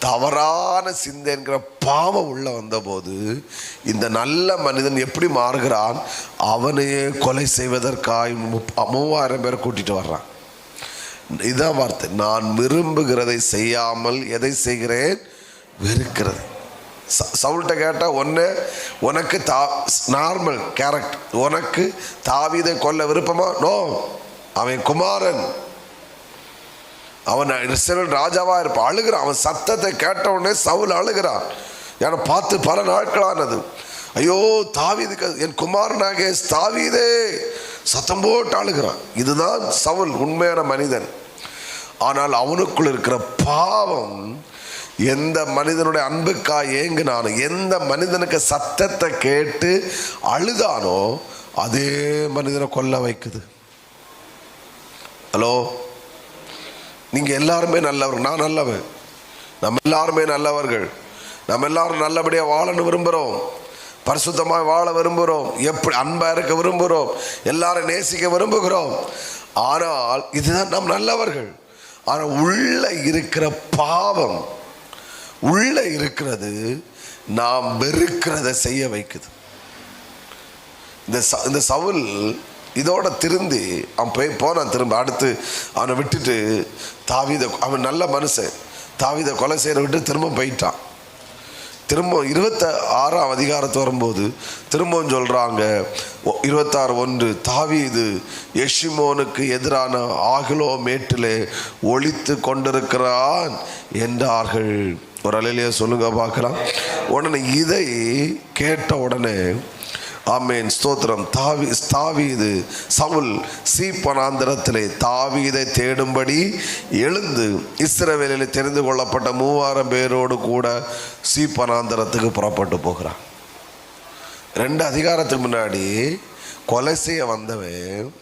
தவறான சிந்தை என்கிற பாவம் உள்ள வந்தபோது இந்த நல்ல மனிதன் எப்படி மாறுகிறான்? அவனையே கொலை செய்வதற்காக 3000 பேரை கூட்டிட்டு வர்றான். இதான் வார்த்தை, நான் விரும்புகிறதை செய்யாமல் எதை செய்கிறேன், வெறுக்கிறது. சவுல்கிட்ட கேட்டால் உனக்கு நார்மல் கேரக்டர், உனக்கு தாவீதை கொல்ல விருப்பமா? நோ, அவன் குமாரன், அவன் இஸ்ரவேல் ராஜாவா இருப்பான். அழுகிறான். அவன் சத்தத்தை கேட்ட உடனே சவுல் அழுகிறான். ஏன்னா பார்த்து பல நாட்களானது. ஐயோ தாவீதுக்கு, என் குமாரனாக தாவீதே, சத்தம் போட்டு அழுகிறான். இதுதான் சவுல், உண்மையான மனிதன். ஆனால் அவனுக்குள் இருக்கிற பாவம், எந்த மனிதனுடைய அன்புக்காக ஏங்கினானோ, எந்த மனிதனுக்கு சத்தத்தை கேட்டு அழுதானோ அதே மனிதனை கொல்ல வைக்குது. ஹலோ, நீங்க எல்லாருமே நல்லவர்கள், நான் நல்லவன், நம்ம எல்லாருமே நல்லவர்கள், நம்ம எல்லாரும் நல்லபடியாக வாழணும் விரும்புகிறோம், பரிசுத்தமாக வாழ விரும்புகிறோம், எப்படி அன்பா இருக்க விரும்புகிறோம், எல்லாரும் நேசிக்க விரும்புகிறோம். ஆனால் இதுதான் நாம் நல்லவர்கள். ஆனால் உள்ள இருக்கிற பாவம், உள்ள இருக்கிறது நாம் வெறுக்கிறத செய்ய வைக்குது. இந்த சவுல் இதோட திருந்தி அவன் போனான். திரும்ப அடுத்து அவனை விட்டுட்டு தாவீதை, அவன் நல்ல மனுஷன், தாவீதை கொலை செய்ய விட்டு திரும்ப போயிட்டான். திரும்ப 26ஆம் அதிகாரத்து வரும்போது திரும்பவும் சொல்றாங்க, 26:1, தாவீது எஷிமோனுக்கு எதிரான ஆகிலோ மேட்டிலே ஒளித்து கொண்டிருக்கிறான் என்றார்கள். ஒரு அலையிலேயே சொல்லுங்க பார்க்கலாம். உடனே இதை கேட்ட உடனே ஆமேன், ஸ்தோத்திரம், தாவீது சவுல் சீப்பனாந்திரத்திலே தாவீதை தேடும்படி எழுந்து இஸ்ரவேலில் தெரிந்து கொள்ளப்பட்ட 3000 பேரோடு கூட சீப்பனாந்திரத்துக்கு புறப்பட்டு போகிறான். 2 அதிகாரத்துக்கு முன்னாடி கொலை செய்ய வந்தவன்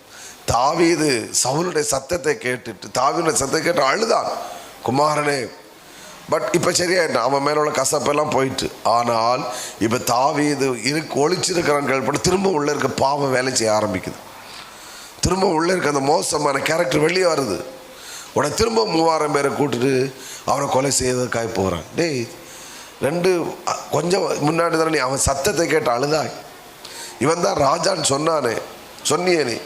தாவீது சவுலுடைய சத்தத்தை கேட்டுட்டு, தாவீதுடைய சத்தத்தை கேட்டு அழுதான், குமாரனே. பட் இப்போ சரியாயிட்டான், அவன் மேல உள்ள கசப்பெல்லாம் போயிட்டு. ஆனால் இப்போ தாவீது ஒளிச்சிருக்கிறான் கேள்விப்பட்டு திரும்ப உள்ள இருக்க பாவம் வேலை செய்ய ஆரம்பிக்குது. திரும்ப உள்ள இருக்க அந்த மோசமான கேரக்டர் வெளியே வருது. உடனே திரும்ப 3000 பேரை கூட்டிட்டு அவனை கொலை செய்வதற்காக போகிறான். டேய், கொஞ்சம் முன்னாடி தானே நீ அவன் சத்தத்தை கேட்டு அழுதாய், இவன் தான் ராஜான்னு சொன்னியே நீ.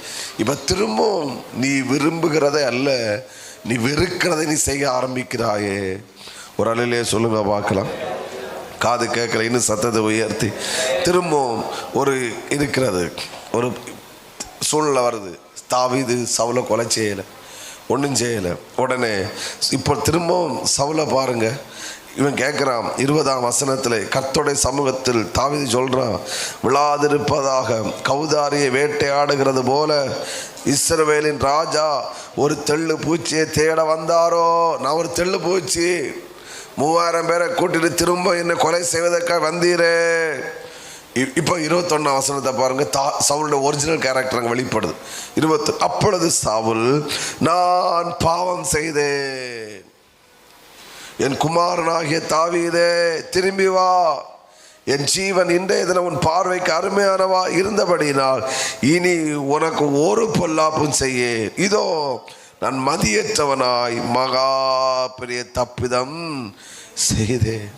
இப்போ திரும்பவும் நீ விரும்புகிறதை அல்ல, நீ வெறுக்கிறதை நீ செய்ய ஆரம்பிக்கிறாயே. ஒரு அலையிலே சொல்லுங்க பார்க்கலாம். காது கேட்கல, இன்னும் சத்தத்தை உயர்த்தி திரும்பவும் ஒரு இருக்கிறது, ஒரு சூழ்நிலை வருது. தாவீது சவுலை கொலை செய்யலை, ஒன்றும் செய்யலை. உடனே இப்போ திரும்பவும் சவுலை பாருங்க, இவன் கேட்குறான் 20ஆம் வசனத்தில், கர்த்தருடைய சமூகத்தில் தாவீது சொல்கிறான், விழாதிருப்பதாக கௌதாரியை வேட்டையாடுகிறது போல இஸ்ரவேலின் ராஜா ஒரு தெள்ளு பூச்சியை தேட வந்தாரோ. நான் ஒரு தெள்ளு பூச்சி, 3000 பேரை கூட்டிட்டு திரும்ப என்ன கொலை செய்வதற்காக வந்தீரே. இப்போ 21ஆம் வசனத்தை பாருங்க, சவுலுடைய ஒரிஜினல் கேரக்டர் அங்கே வெளிப்படுது. 20, அப்பொழுது சவுல், நான் பாவம் செய்தேன், என் குமாரனாகிய தாவீதே திரும்பி வா, என் ஜீவன் இன்றைய தினம் உன் பார்வைக்கு அருமையானவா இருந்தபடியினால் இனி உனக்கு ஒரு பொல்லாப்பும் செய்ய, இதோ நான் மதியற்றவனாய் மகா பெரிய தப்பிதம் செய்தேன்.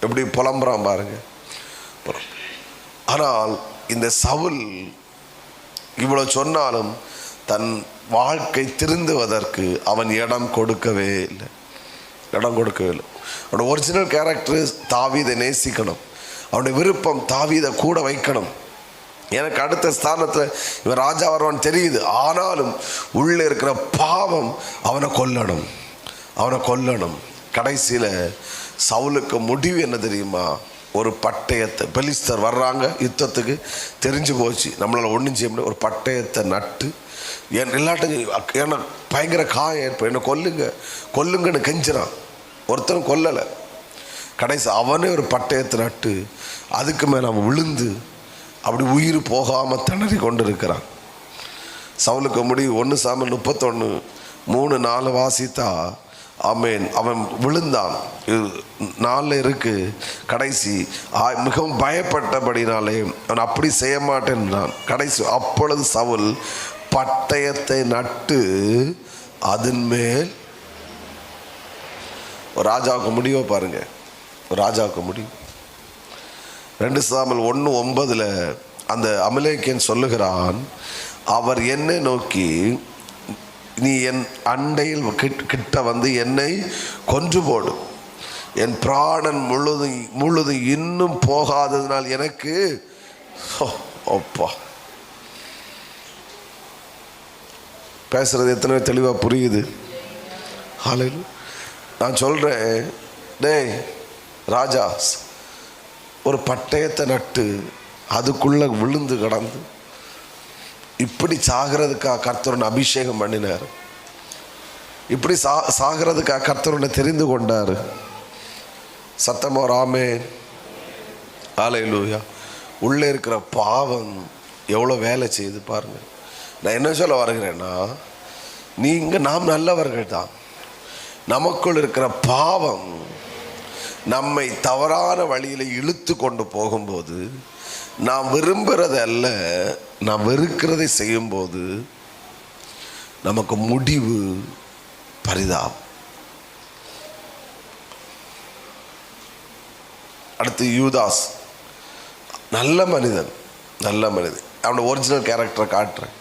எப்படி புலம்புறான் பாருங்க. ஆனால் இந்த சவுல் இவ்வளவு சொன்னாலும் தன் வாழ்க்கை திருந்துவதற்கு அவன் இடம் கொடுக்கவே இல்லை. அவனோட ஒரிஜினல் கேரக்டர் தாவீதை நேசிக்கணும், அவனுடைய விருப்பம் தாவீதை கூட வைக்கணும். எனக்கு அடுத்த ஸ்தானத்தில் இவன் ராஜா வருவான்னு தெரியுது. ஆனாலும் உள்ளே இருக்கிற பாவம் அவனை கொல்லணும். கடைசியில் சவுலுக்கு முடிவு என்ன தெரியுமா? ஒரு பட்டயத்தை, பெலிஸ்தர் வர்றாங்க யுத்தத்துக்கு, தெரிஞ்சு போச்சு நம்மளால் ஒன்றும் செய்ய முடியாது, ஒரு பட்டயத்தை நட்டு எல்லாட்டும் ஏன்னா பயங்கர காயம் ஏற்படும், என்ன கொல்லுங்கன்னு கெஞ்சிறான். ஒருத்தரும் கொல்லலை. கடைசி அவனே ஒரு பட்டயத்தை நட்டு அதுக்கு மேலே அவன் விழுந்து அப்படி உயிர் போகாமல் திணறி கொண்டு இருக்கிறான். சவுலுக்கு முடிவு 1 சாமுவேல் 31:3-4 வாசித்தா, ஆமேன், அவன் விழுந்தான். 4 இருக்கு கடைசி. மிகவும் பயப்பட்டபடினாலே அவன் அப்படி செய்ய மாட்டேன் கடைசி. அப்பொழுது சவுல் பட்டயத்தை நட்டு அதன் மேல், ஒரு ராஜாவுக்கு முடிவை பாருங்க, ஒரு ராஜாவுக்கு முடிவு. 2 சாமுவேல் 1:9 அந்த அமலேக்கியன் சொல்லுகிறான், அவர் என்னை நோக்கி, நீ என் அண்டையில் கிட்ட வந்து என்னை கொன்று போடு, என் பிராணன் முழுதும் இன்னும் போகாததினால் எனக்கு ஒப்பா. பேசுறது எத்தனை தெளிவாக புரியுது? ஹல்லேலூயா. நான் சொல்கிறேன், டேய் ராஜா, ஒரு பட்டயத்தை நட்டு அதுக்குள்ளே விழுந்து கிடந்து இப்படி சாகிறதுக்காக கர்த்தருனை அபிஷேகம் பண்ணினார். இப்படி சாகிறதுக்காக கர்த்தருனை தெரிந்து கொண்டார். சத்தமா ஆமென். ஹல்லேலூயா. உள்ளே இருக்கிற பாவம் எவ்வளோ வேலை செய்யுது பாருங்க. நான் என்ன சொல்ல வருகிறேன்னா, நாம் நல்லவர்கள் தான். நமக்குள் இருக்கிற பாவம் நம்மை தவறான வழியில் இழுத்து கொண்டு போகும்போது, நாம் விரும்புகிறத அல்ல, நாம் வெறுக்கிறதை செய்யும்போது நமக்கு முடிவு பரிதாபம். அடுத்து யூதாஸ், நல்ல மனிதன். அவனோட ஒரிஜினல் கேரக்டரை காட்டுறேன்.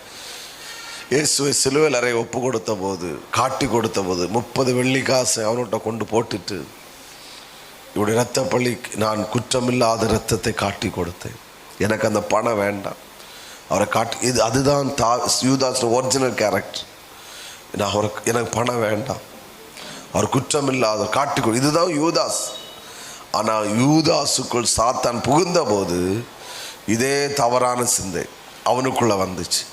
இயேசுவை சிலுவையில் அறைய ஒப்பு கொடுத்த போது, காட்டி கொடுத்த போது 30 வெள்ளிக்காசை அவன்கிட்ட கொண்டு போட்டுட்டு, இவருடைய இரத்த பள்ளி, நான் குற்றமில்லாத இரத்தத்தை காட்டி கொடுத்தேன், எனக்கு அந்த பணம் வேண்டாம், அவரை காட்டி, அதுதான் யூதாஸ் ஒரிஜினல் கேரக்டர். எனக்கு பணம் வேண்டாம், அவர் குற்றமில்லாத காட்டி கொடு, இதுதான் யூதாஸ். ஆனால் யூதாஸுக்குள் சாத்தான் புகுந்த போது இதே தவறான சிந்தை அவனுக்குள்ள வந்துச்சு.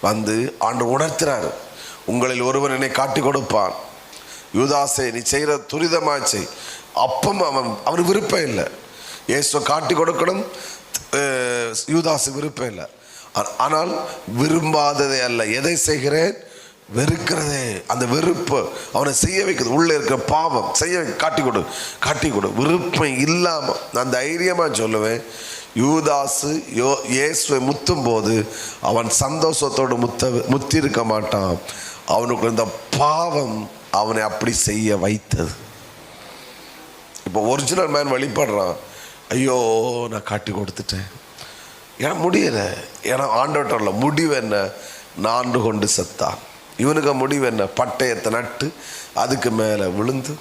வந்து ஆண்டவர் உணர்த்தினார், உங்களில் ஒருவன் என்னை காட்டி கொடுப்பான், யூதாசே நீ செய்கிற துரிதமாச்சு. அப்பம் அவனுக்கு விருப்பம் இல்லை, இயேசுவை காட்டி கொடுக்கணும், யூதாசு விருப்பம் இல்லை. ஆனால் விரும்பாததே அல்ல, எதை செய்கிறேன், வெறுக்கிறதே. அந்த வெறுப்பு அவனை செய்ய வைக்கிறது, உள்ளே இருக்கிற பாவம் செய்ய காட்டி கொடு. விருப்பம் இல்லாமல் நான் தைரியமாக சொல்லுவேன், யூதாசு இயேசுவை முத்தும் போது அவன் சந்தோஷத்தோடு முத்தி இருக்க மாட்டான். அவனுக்கு இந்த பாவம் அவனை அப்படி செய்ய வைத்தது. இப்போ ஒரிஜினல் மேன் வழிபடுறான், ஐயோ நான் காட்டி கொடுத்துட்டேன், ஏன்னா முடியலை, ஏன்னா ஆண்டவர்ல முடிவு என்ன, நான்கு கொண்டு செத்தான். இவனுக்கு முடிவு என்ன, பட்டயத்தை நட்டு அதுக்கு மேலே விழுந்து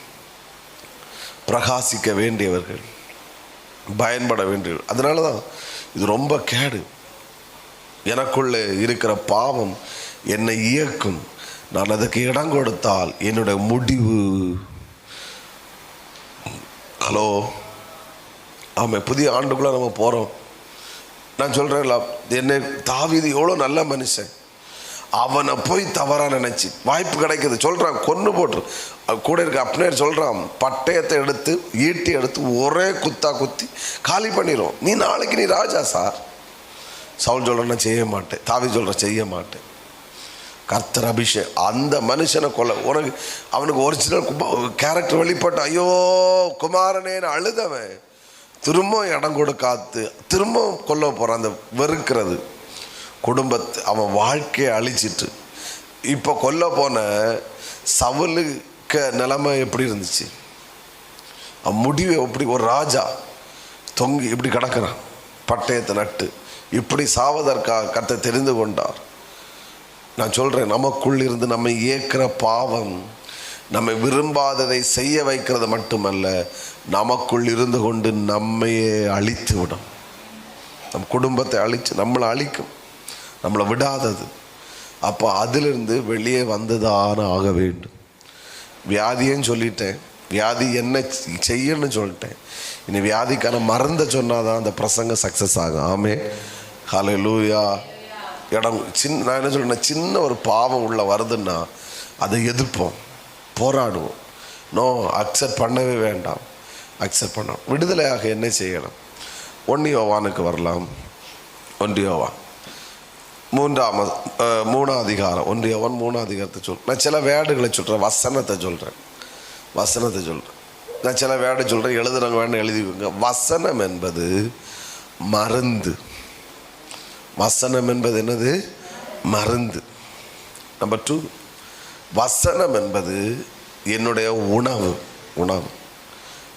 பிரகாசிக்க வேண்டியவர்கள், பயன்பட வேண்டியவர்கள். அதனால தான் இது ரொம்ப கேடு. எனக்குள்ளே இருக்கிற பாவம் என்னை இயக்கும், நான் அதுக்கு இடம் கொடுத்தால் என்னுடைய முடிவு. ஹலோ, ஆமாம், புதிய ஆண்டுக்குள்ளே நம்ம போகிறோம். நான் சொல்கிறேன்ல, என்னை தாவீது எவ்வளோ நல்ல மனுஷன், அவனை போய் தவறாக நினச்சி வாய்ப்பு கிடைக்குது, சொல்கிறான் கொன்று போட்டு, கூட இருக்க அப்னேர் சொல்கிறான், பட்டயத்தை எடுத்து ஈட்டி எடுத்து ஒரே குத்தி காலி பண்ணிடும், நீ நாளைக்கு நீ ராஜா சார். சவுல் சொல்கிறேன் நான் செய்ய மாட்டேன், தாவீது சொல்கிறேன் செய்ய மாட்டேன். கர்த்தர் அபிஷேக் அந்த மனுஷனை கொல்ல, அவனுக்கு ஒரிஜினல் கேரக்டர் வெளிப்பட்டு, ஐயோ குமாரனேன்னு அழுதவன் திரும்ப இடம் கொடுக்காத்து திரும்ப கொல்ல போகிறான். அந்த வெறுக்கிறது குடும்பத்தை, அவன் வாழ்க்கையை அழிச்சிட்டு இப்போ கொல்ல போன சவுலுக்கு நிலைமை எப்படி இருந்துச்சு, அவன் முடிவு எப்படி, ஒரு ராஜா தொங்கி இப்படி கிடக்கிறான், பட்டயத்தை நட்டு இப்படி சாவதற்காக கர்த்தர் தெரிந்து கொண்டார். நான் சொல்கிறேன், நமக்குள் இருந்து நம்மை இயக்கிற பாவம் நம்மை விரும்பாததை செய்ய வைக்கிறது மட்டுமல்ல, நமக்குள் இருந்து கொண்டு நம்மையே அழித்து விடும். நம் குடும்பத்தை அழித்து நம்மளை அழிக்கும், நம்மளை விடாதது. அப்போ அதிலிருந்து வெளியே வந்துதான் ஆக வேண்டும். வியாதியன்னு சொல்லிட்டேன், வியாதி என்ன செய்யணும்னு சொல்லிட்டேன். இனி வியாதிக்கான மருந்தை சொன்னாதான் அந்த பிரசங்கம் சக்ஸஸ் ஆகும். ஆமே, ஹல்லேலூயா. இடம் நான் என்ன சொல்றேன், சின்ன ஒரு பாவம் உள்ள வருதுன்னா அதை எதிர்ப்போம், போராடுவோம். நோ, அக்செப்ட் பண்ணவே வேண்டாம், அக்செப்ட் பண்ணணும். விடுதலையாக என்ன செய்யணும்? 1 யோவானுக்கு வரலாம். 1 யோவான் 3 அதிகாரம். 1 யோவான் 3 அதிகாரத்தை சொல்கிறேன். நான் சில வேர்டுகளை சொல்கிறேன், வசனத்தை சொல்கிறேன். நான் சில வேர்டு சொல்கிறேன், எழுதுறவங்க வேணும் எழுதிக்கோங்க. வசனம் என்பது மருந்து. வசனம் என்பது என்னது? மருந்து. நம்பர் 2, வசனம் என்பது என்னுடைய உணவு.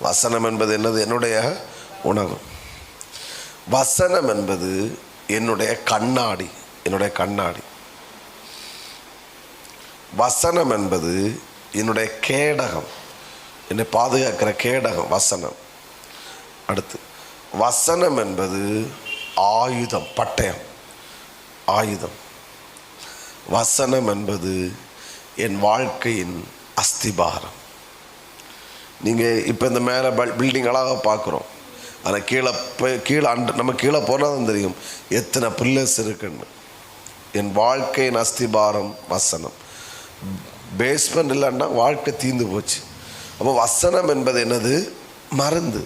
வசனம் என்பது என்னது? என்னுடைய உணவு. வசனம் என்பது என்னுடைய கண்ணாடி. வசனம் என்பது என்னுடைய கேடகம், என்னை பாதுகாக்கிற கேடகம் வசனம். அடுத்து, வசனம் என்பது ஆயுதம், பட்டயம், ஆயுதம். வசனம் என்பது என் வாழ்க்கையின் அஸ்திபாரம். நீங்கள் இப்போ இந்த மேலே பில்டிங் அழகாக பார்க்குறோம், ஆனால் கீழே நம்ம கீழே போனால் தான் தெரியும் எத்தனை பில்லர்ஸ் இருக்குன்னு. என் வாழ்க்கையின் அஸ்திபாரம் வசனம். பேஸ்மெண்ட் இல்லைன்னா வாழ்க்கை தீர்ந்து போச்சு. அப்போ வசனம் என்பது என்னது? மருந்து.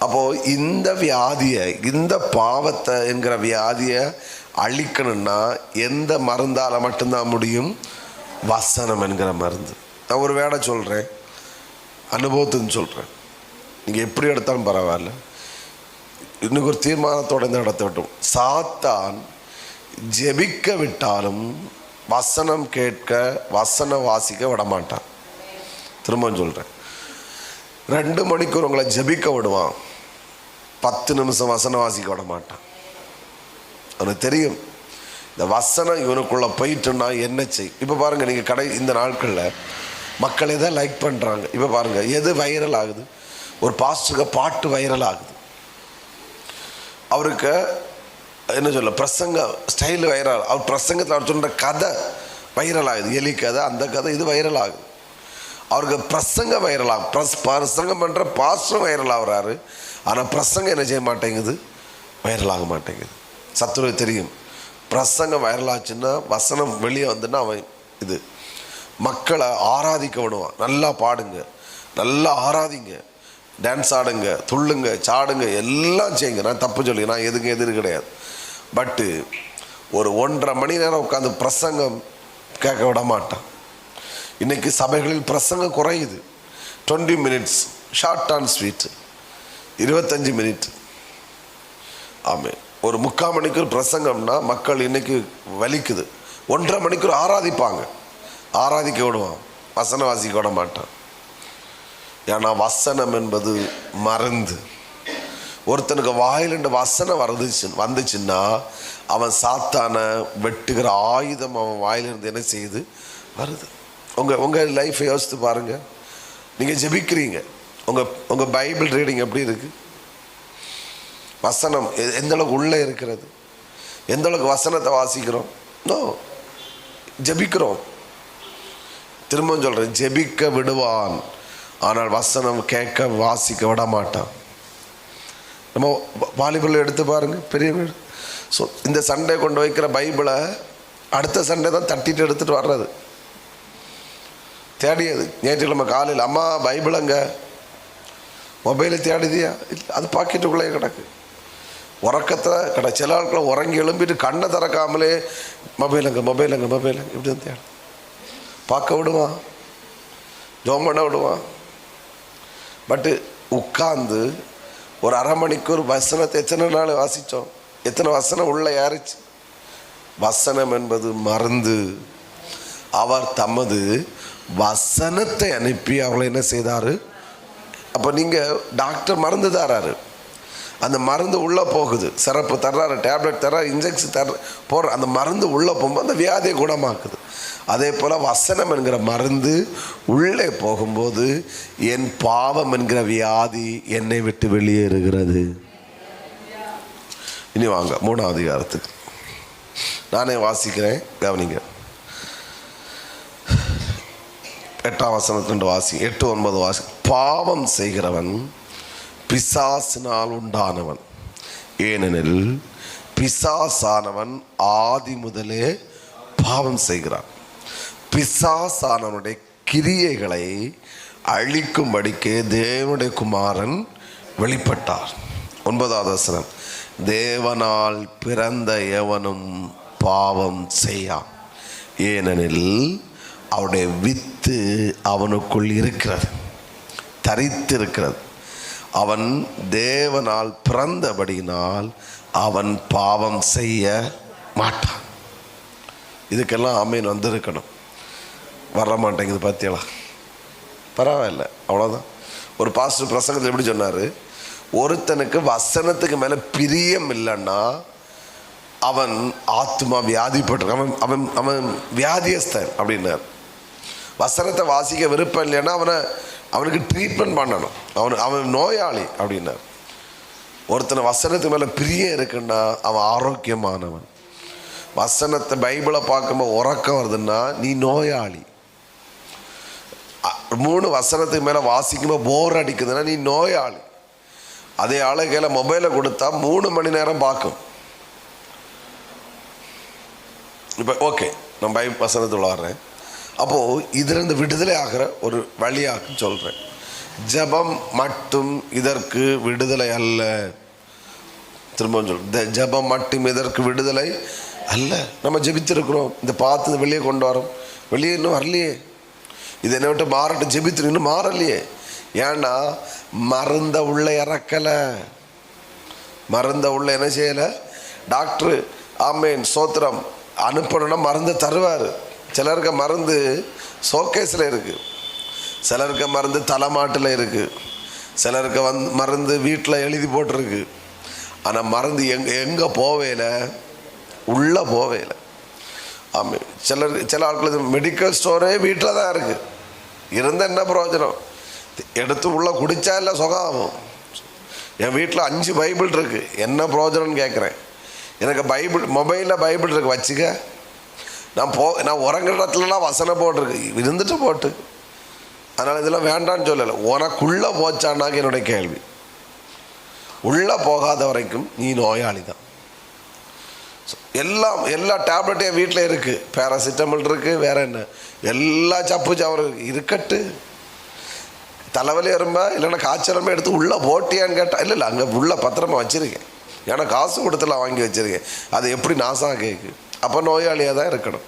அப்போது இந்த வியாதியை, இந்த பாவத்தை என்கிற வியாதியை அழிக்கணும்னா எந்த மருந்தால் மட்டும்தான் முடியும்? வசனம் என்கிற மருந்து. நான் ஒரு வேளை சொல்கிறேன், அனுபவத்துன்னு சொல்கிறேன், நீங்கள் எப்படி எடுத்தாலும் பரவாயில்ல. இன்னைக்கு ஒரு தீர்மானத்தோடு இந்த இடத்த விட்டோம். சாத்தான் ஜெபிக்க விட்டாலும் வசனம் கேட்க, வசனம் வாசிக்க விடமாட்டான். திரும்ப சொல்கிறேன், 2 மணிக்கூர் உங்களை ஜெபிக்க விடுவான், 10 நிமிஷம் வசனம் வாசிக்க விட மாட்டான். அவனுக்கு தெரியும் இந்த வசனம் இவனுக்குள்ளே போயிட்டுன்னா என்ன செய்யும். இப்போ பாருங்கள், நீங்கள் இந்த நாட்களில் மக்கள் எதை லைக் பண்ணுறாங்க. இப்போ பாருங்கள், எது வைரல் ஆகுது? ஒரு பாஸ்டருக்கு பாட்டு வைரல் ஆகுது, அவருக்கு என்ன சொல்ல, பிரசங்க ஸ்டைல் வைரல், அவர் பிரசங்கத்தில் அவர் சொல்கிற கதை வைரல் ஆகுது, எலி கதை, அந்த கதை, இது வைரல் ஆகுது. அவருக்கு பிரசங்க வைரலாகும், பிரசங்கம் பண்ணுற பாஸ்டரும் வைரல் ஆகுறாரு. ஆனால் பிரசங்கம் என்ன செய்ய மாட்டேங்குது? வைரலாக மாட்டேங்குது. சத்துருவுக்கு தெரியும், பிரசங்கம் வைரலாச்சுன்னா வசனம் வெளியே வந்துன்னா அவன் இது மக்களை ஆராதிக்க விடுவான். நல்லா பாடுங்க, நல்லா ஆராதிங்க, டான்ஸ் ஆடுங்க, துள்ளுங்க, சாடுங்க, எல்லாம் செய்யுங்க. நான் தப்பு சொல்லி, நான் எதிர் கிடையாது. பட்டு ஒரு 1.5 மணி நேரம் உட்காந்து பிரசங்கம் கேட்க விட மாட்டான். இன்றைக்கி சபைகளில் பிரசங்கம் குறையுது. 20 minutes, short and sweet, 25 minute. ஆமாம், ஒரு 3/4 மணிக்கூர் பிரசங்கம்னா மக்கள் இன்றைக்கி வலிக்குது. 1.5 மணிக்கூர் ஆராதிப்பாங்க, ஆராதிக்க விடுவான், வசனம் வாசிக்க விட மாட்டான். ஏன்னா வசனம் என்பது மருந்து. ஒருத்தனுக்கு வாயிலிருந்து வசனம் வந்துச்சுன்னா அவன் சாத்தான வெட்டுகிற ஆயுதம் அவன் வாயிலிருந்து என்ன செய்யுது? வருது. உங்கள் லைஃப்பை யோசித்து பாருங்கள். நீங்கள் ஜெபிக்கிறீங்க, உங்கள் பைபிள் ரீடிங் எப்படி இருக்குது? வசனம் எந்தளவுக்கு உள்ளே இருக்கிறது? எந்தளவுக்கு வசனத்தை வாசிக்கிறோம்? நோ, ஜெபிக்கிறோம். திரும்ப சொல்கிறேன், ஜெபிக்க விடுவான், ஆனால் வசனம் கேட்க வாசிக்க விட மாட்டான். நம்ம வாலிபரில் எடுத்து பாருங்கள், பெரிய வீடு. ஸோ இந்த சண்டே கொண்டு வைக்கிற பைபிளை அடுத்த சண்டே தான் தட்டிட்டு எடுத்துகிட்டு வர்றது, தேடியது. ஞாயிற்றுக்கிழமை காலையில், அம்மா பைபிள் அங்கே, மொபைலை தேடிதியா? இல்லை, அது பாக்கெட்டுக்குள்ளேயே கிடக்கு. உறக்கத்தில் சில ஆட்கள் உறங்கி எழும்பிட்டு கண்ணை திறக்காமலே மொபைல் அங்கே இப்படி தான் தேடும். பார்க்க விடுவான், ஜோம் பண்ண விடுவான். பட்டு உட்கார்ந்து ஒரு 1/2 மணிக்கூர் வசனத்தை எத்தனை நாள் வாசித்தோம்? எத்தனை வசனம் உள்ள ஏறிச்சு? வசனம் என்பது மருந்து. அவர் தமது வசனத்தை அனுப்பி அவளை என்ன செய்தார்? அப்போ நீங்கள் டாக்டர் மருந்து தராரு, அந்த மருந்து உள்ளே போகுது, சிறப்பு தர்றாரு, டேப்லெட் தர்றாரு, இன்ஜெக்ஷன் போடுற அந்த மருந்து உள்ளே போகும்போது அந்த வியாதியை குணமாக்குது. அதே போல் வசனம் என்கிற மருந்து உள்ளே போகும்போது என் பாவம் என்கிற வியாதி என்னை விட்டு வெளியேறுகிறது. இனி வாங்க 3ஆம் அதிகாரத்துக்கு. நானே வாசிக்கிறேன், கவனிங்க. 8ஆம் வசனத்திலிருந்து வாசி, 8, 9 வாசி. பாவம் செய்கிறவன் பிசாசினால் உண்டானவன், ஏனெனில் பிசாசானவன் ஆதி முதலே பாவம் செய்கிறான். பிசாசானவனுடைய கிரியைகளை அழிக்கும்படிக்கு தேவனுடைய குமாரன் வெளிப்பட்டார். 9வது வசனம், தேவனால் பிறந்த எவனும் பாவம் செய்யான், ஏனெனில் அவனுடைய வித்து அவனுக்குள் இருக்கிறது, தரித்திருக்கிறது. அவன் தேவனால் பிறந்தபடியினால் அவன் பாவம் செய்ய மாட்டான். இதுக்கெல்லாம் ஆமீன் வந்திருக்கணும். வர மாட்டேங்குது பார்த்தீங்களா? பரவாயில்ல, அவ்வளோதான். ஒரு பாஸ்டர் பிரசங்கத்தில் எப்படி சொன்னார், ஒருத்தனுக்கு வசனத்துக்கு மேலே பிரியம் இல்லைன்னா அவன் ஆத்மா வியாதிப்பட்டு அவன் அவன் அவன் வியாதியஸ்தன் அப்படின்னார். வசனத்தை வாசிக்க விருப்பம் இல்லைன்னா அவனுக்கு ட்ரீட்மெண்ட் பண்ணணும், அவன் நோயாளி அப்படின்னார். ஒருத்தனை வசனத்துக்கு மேலே பிரியம் இருக்குன்னா அவன் ஆரோக்கியமானவன். வசனத்தை பைபிளை பார்க்கும்போது உறக்கம் வருதுன்னா நீ நோயாளி. 3 வசனத்துக்கு மேலே வாசிக்கும்போது போர் அடிக்குதுன்னா நீ நோயாளி. அதே ஆளுகையில மொபைலை கொடுத்தா 3 மணி நேரம் பார்க்கும். இப்போ ஓகே, நான் பைபிள் வசனத்தில் வர்றேன். அப்போது இதிலிருந்து விடுதலை ஆகிற ஒரு வழியாக சொல்கிறேன். ஜபம் மட்டும் இதற்கு விடுதலை அல்ல. திரும்ப சொல், ஜபம் மட்டும் இதற்கு விடுதலை அல்ல. நம்ம ஜெபித்திருக்கிறோம், இந்த பார்த்து வெளியே கொண்டு வரோம், வெளியே இன்னும் வரலையே. இது என்னை விட்டு மாறட்டும், ஜெபித்து இன்னும் மாறலையே. ஏன்னா மருந்த உள்ள இறக்கலை, மருந்த உள்ள என்ன செய்யலை. டாக்டரு ஆமேன் சோத்திரம் அனுப்பணும்னா மருந்து தருவார். சிலருக்கு மருந்து ஷோகேஸில் இருக்குது, சிலருக்கு மருந்து தலைமாட்டில் இருக்குது, சிலருக்கு மருந்து வீட்டில் எழுதி போட்டிருக்கு. ஆனால் மருந்து எங்கே போவேல, உள்ளே போவேல. ஆமாம், சில ஆட்களுக்கு மெடிக்கல் ஸ்டோரே வீட்டில் தான் இருக்குது. இருந்தால் என்ன பிரயோஜனம்? எடுத்து உள்ளே குடித்தா இல்லை சுகம் ஆகும். என் வீட்டில் 5 பைபிள் இருக்குது, என்ன பிரயோஜனம்னு கேட்குறேன். எனக்கு பைபிள் மொபைலில் பைபிள் இருக்குது வச்சுக்க. நான் உறங்குற இடத்துலலாம் வசனம் போட்டிருக்கு, இருந்துட்டு போட்டு. அதனால் இதெல்லாம் வேண்டான்னு சொல்லலை. உனக்குள்ளே போச்சான்னாக்க என்னுடைய கேள்வி. உள்ளே போகாத வரைக்கும் நீ நோயாளி தான். எல்லா டேப்லெட்டும் வீட்டில் இருக்குது, பேராசிட்டமல் இருக்குது, வேற என்ன எல்லா சப்பு சவறு இருக்கட்டு. தலைவலி வரும்பா இல்லைன்னா காய்ச்சலமே எடுத்து உள்ளே போட்டியான்னு கேட்டால் இல்லை அங்கே உள்ளே பத்திரமா வச்சுருக்கேன், ஏன்னா காசு கொடுத்துலாம் வாங்கி வச்சுருக்கேன். அது எப்படி நாசம் கேட்கு? அப்போ நோயாளியாக தான் இருக்கணும்.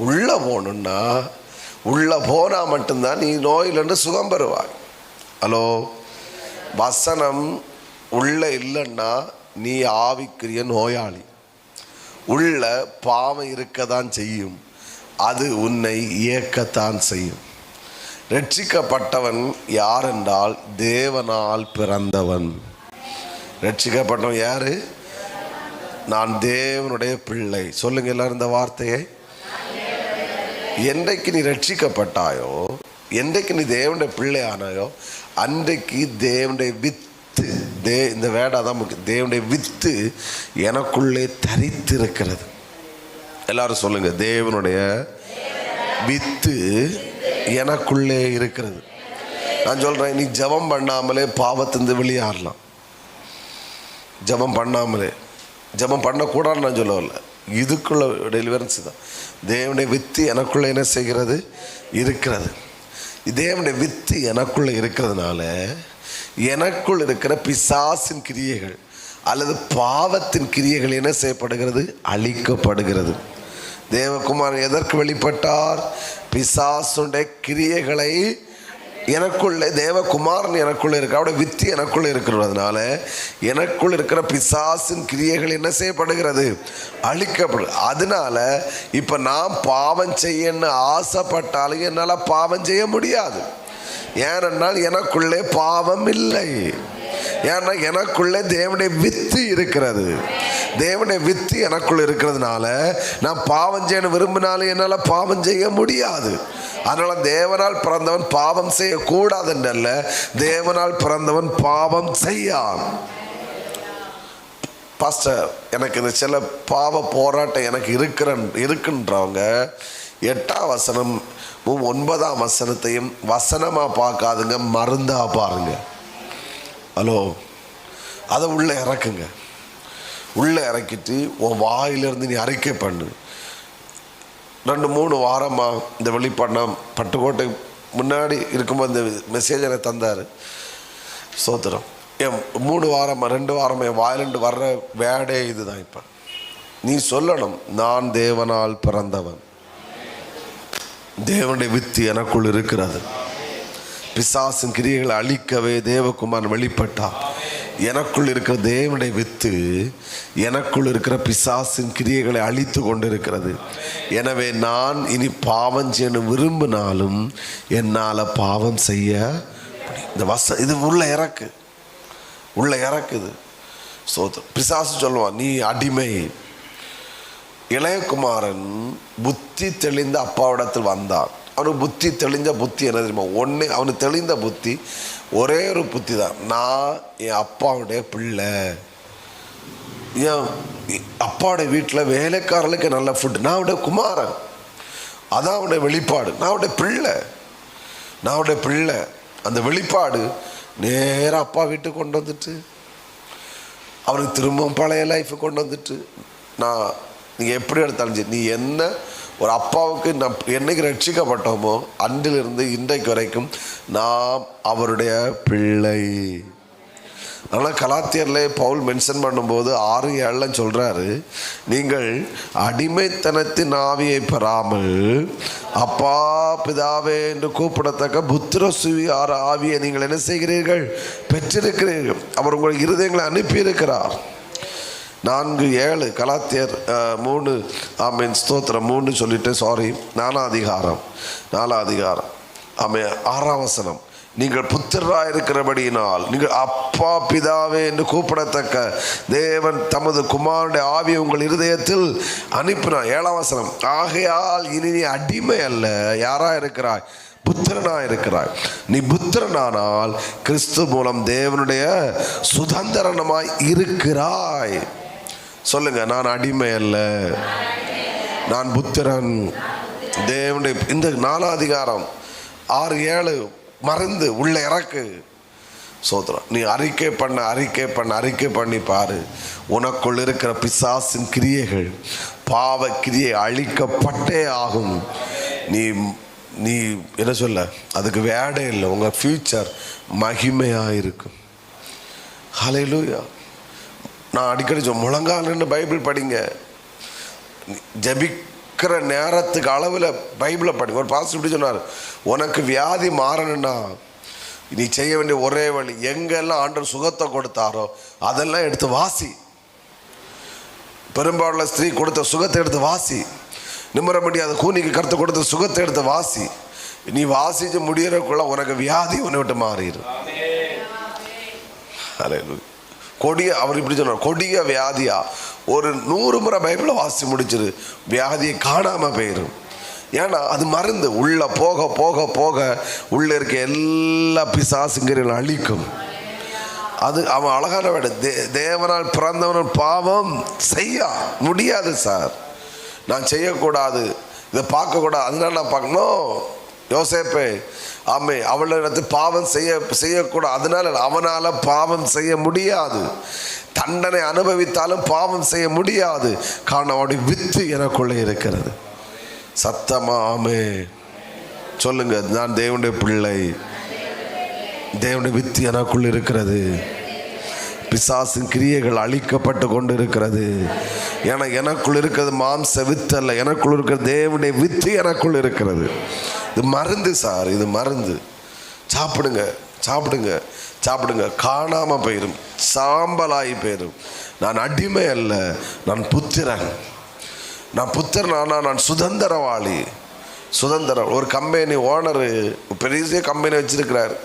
உள்ளே போகணுன்னா உள்ளே போனால் மட்டும்தான் நீ நோயிலிருந்து சுகம் பெறுவாய். ஹலோ, வசனம் உள்ளே இல்லைன்னா நீ ஆவிக்குரிய நோயாளி. உள்ள பாவம் இருக்கத்தான் செய்யும், அது உன்னை இயக்கத்தான் செய்யும். ரட்சிக்கப்பட்டவன் யார் என்றால் தேவனால் பிறந்தவன். ரட்சிக்கப்பட்டவன் யாரு? நான் தேவனுடைய பிள்ளை. சொல்லுங்க எல்லாரும் இந்த வார்த்தையை. என்றைக்கு நீ ரட்சிக்கப்பட்டாயோ, என்றைக்கு நீ தேவனுடைய பிள்ளை ஆனாயோ, அன்றைக்கு தேவனுடைய வித்து, இந்த வேடா தான் முக்கியம். தேவனுடைய வித்து எனக்குள்ளே தரித்திருக்கிறது. எல்லாரும் சொல்லுங்க, தேவனுடைய வித்து எனக்குள்ளே இருக்கிறது. நான் சொல்றேன், நீ ஜெபம் பண்ணாமலே பாவத்திலிருந்து வெளியாறலாம். ஜெபம் பண்ணாமலே, ஜெபம் பண்ணக்கூடாதுன்னு நான் சொல்லவில்லை, இதுக்குள்ள டெலிவரன்ஸ் தான். தேவனுடைய வித்து எனக்குள்ளே என்ன செய்கிறது? இருக்கிறது. தேவனுடைய வித்து எனக்குள்ளே இருக்கிறதுனால எனக்குள் இருக்கிற பிசாசின் கிரியைகள் அல்லது பாவத்தின் கிரியைகள் என்ன செய்யப்படுகிறது? அழிக்கப்படுகிறது. தேவகுமாரன் எதற்கு வெளிப்பட்டார்? பிசாசுடைய கிரியைகளை எனக்குள்ளே, தேவகுமாரன் எனக்குள்ளே இருக்க, அவருடைய வித்து எனக்குள்ளே இருக்கிறதுனால எனக்குள் இருக்கிற பிசாசின் கிரியைகள் என்ன செய்யப்படுகிறது? அழிக்கப்படும். அதனால இப்போ நான் பாவம் செய்யன்னு ஆசைப்பட்டாலும் என்னால் பாவம் செய்ய முடியாது. ஏனென்றால் எனக்குள்ளே பாவம் இல்லை. ஏன்னா எனக்குள்ளே தேவனுடைய வித்து இருக்கிறது. தேவனுடைய வித்து எனக்குள்ள இருக்கிறதுனால நான் பாவம் செய்ய விரும்பினாலும் என்னால் பாவம் செய்ய முடியாது. அதனால தேவனால் பிறந்தவன் பாவம் செய்யக்கூடாது என்றல்ல, தேவனால் பிறந்தவன் பாவம் செய்யான். பாஸ்டர், எனக்கு இந்த சில பாவ போராட்டம் எனக்கு இருக்கின்றவங்க 8ஆம் வசனம் 9ஆம் வசனத்தையும் வசனமாக பார்க்காதுங்க, மருந்தா பாருங்க. ஹலோ, அதை உள்ளே இறக்குங்க. உள்ளே இறக்கிட்டு உன் வாயிலிருந்து நீ அறிக்கை பண்ணு. 2-3 வாரமாக இந்த வெளிப்பாடு பட்டுக்கோட்டை முன்னாடி இருக்கும்போது இந்த மெசேஜ் எனக்கு தந்தார். சோத்திரம். என் 3 வாரமாக 2 வாரமாக என் வாயிலிருந்து வர்ற வேடே இதுதான். இப்போ நீ சொல்லணும், நான் தேவனால் பிறந்தவன், தேவனுடைய வித்து எனக்குள் இருக்கிறது. பிசாசின் கிரியைகளை அழிக்கவே தேவகுமாரன் வெளிப்பட்டார். எனக்குள் இருக்கிற தேவனுடைய வித்து எனக்குள் இருக்கிற பிசாசின் கிரியைகளை அழித்து கொண்டிருக்கிறது. எனவே நான் இனி பாவம் செய்ய விரும்பினாலும் என்னால் பாவம் செய்ய இந்த இது உள்ள இறக்குது. பிசாசு சொல்லுவான், நீ அடிமை. இளையகுமாரன் புத்தி தெளிந்த அப்பாவிடத்தில் வந்தான். அவனுக்கு புத்தி தெளிஞ்ச புத்தி என்ன தெரியுமா? அவனுக்கு தெளிந்த புத்தி ஒரே ஒரு புத்தி தான், நான் என் அப்பாவுடைய பிள்ளை. என் அப்பாவுடைய வீட்டில் வேலைக்காரர்களுக்கு நல்ல ஃபுட்டு, நான் அவனுடைய குமாரன், அதான் அவனுடைய வெளிப்பாடு. நான் அவனுடைய பிள்ளை. அந்த வெளிப்பாடு நேராக அப்பா வீட்டுக்கு கொண்டு வந்துட்டு அவனுக்கு திரும்பவும் பழைய லைஃபை கொண்டு வந்துட்டு, நீங்கள் எப்படி எடுத்தாலும் சரி, நீ என்ன ஒரு அப்பாவுக்கு என்னைக்கு ரட்சிக்கப்பட்டோமோ அன்றிலிருந்து இன்றைக்கு வரைக்கும் நாம் அவருடைய பிள்ளை. அதனால் கலாத்தியரில் பவுல் மென்ஷன் பண்ணும்போது 6:7 சொல்கிறாரு, நீங்கள் அடிமைத்தனத்தின் ஆவியை பெறாமல் அப்பா பிதாவே என்று கூப்பிடத்தக்க புத்திர சுவிகார ஆவியை நீங்கள் என்ன செய்கிறீர்கள்? பெற்றிருக்கிறீர்கள். அவர் உங்கள் இருதயங்களை அனுப்பியிருக்கிறார். 4:7 கலாத்தியர் 3 ஆமீன் ஸ்தோத்திரம் 3 சொல்லிட்டு 4 அதிகாரம் ஆமீன் 6ஆம் வசனம், நீங்கள் புத்திரராக இருக்கிறபடியினால் நீங்கள் அப்பா பிதாவே என்று கூப்பிடத்தக்க தேவன் தமது குமாரனுடைய ஆவியை உங்கள் இருதயத்தில் அனுப்பினார். 7ஆம் வசனம், ஆகையால் இனி நீ அடிமை அல்ல, யாரா இருக்கிறாய்? புத்திரனாக இருக்கிறாய். நீ புத்திரனானால் கிறிஸ்து மூலம் தேவனுடைய சுதந்திரமாய் இருக்கிறாய். சொல்லுங்க, நான் அடிமை அல்ல, நான் புத்திரன். தேவனுடைய இந்த 4 அதிகாரம் 6-7 மறந்து உள்ள இறக்கு. சோதரம், நீ அறிக்கை பண்ணி பாரு. உனக்குள் இருக்கிற பிசாசின் கிரியைகள், பாவ கிரியை அழிக்கப்பட்டே ஆகும். நீ என்ன சொல்ல, அதுக்கு வேடே இல்லை. உங்கள் ஃபியூச்சர் மகிமையாக இருக்கும். ஹல்லேலூயா. நான் அடிக்கடி முழங்கால்னு பைபிள் படிங்க. ஜபிக்கிற நேரத்துக்கு அளவில் பைபிளை படிங்க. ஒரு பாஸ்டர் இப்படி சொன்னார், உனக்கு வியாதி மாறணும்னா நீ செய்ய வேண்டிய ஒரே வழி, எங்கெல்லாம் ஆண்டவர் சுகத்தை கொடுத்தாரோ அதெல்லாம் எடுத்து வாசி. பெரும்பாலுள்ள ஸ்திரீ கொடுத்த சுகத்தை எடுத்து வாசி. நிம்மற முடியாத கூனிக்கு கருத்து கொடுத்த சுகத்தை எடுத்து வாசி. நீ வாசிச்சு முடியறக்குள்ள உனக்கு வியாதி உன்னை விட்டு மாறிடும். கொடிய, அவர் இப்படி சொன்னார், கொடிய வியாதியா ஒரு 100 முறை பைபிளை வாசி முடிச்சிரு, வியாதியை காணாம போயிடும். ஏன்னா அது மருந்து. உள்ள போக போக போக உள்ள இருக்க எல்லா பிசாசுங்களையும் அழிக்கும். அது அவன் அழகான வேடு. தேவனால் பிறந்தவன் பாவம் செய்ய முடியாது சார், நான் செய்யக்கூடாது, இதை பார்க்கக்கூடாது, அதனால நான் பார்க்கணும். யோசேப்பே ஆமே, அவளிடத்து பாவம் செய்யக்கூடாது, அதனால அவனால் பாவம் செய்ய முடியாது. தண்டனை அனுபவித்தாலும் பாவம் செய்ய முடியாது. காரணம் அவருடைய வித்து எனக்குள்ளே இருக்கிறது. சத்தமா ஆமே சொல்லுங்க, நான் தேவனுடைய பிள்ளை, தேவனுடைய வித்து எனக்குள் இருக்கிறது. பிசாசின் கிரியைகள் அழிக்கப்பட்டு கொண்டு இருக்கிறது. ஏன்னா எனக்குள் இருக்கிறது மாம்ச வித்து அல்ல, எனக்குள் இருக்கிற தேவனுடைய வித்து எனக்குள் இருக்கிறது. இது மருந்து சார், இது மருந்து. சாப்பிடுங்க, காணாம போயிடும், சாம்பலாகி போயிடும். நான் அடிமை அல்ல, நான் புத்திரன். நான் புத்திரன் ஆனால் நான் சுதந்திரவாளி. ஒரு கம்பெனி ஓனரு, பெரிய கம்பெனி வச்சிருக்கிறார்.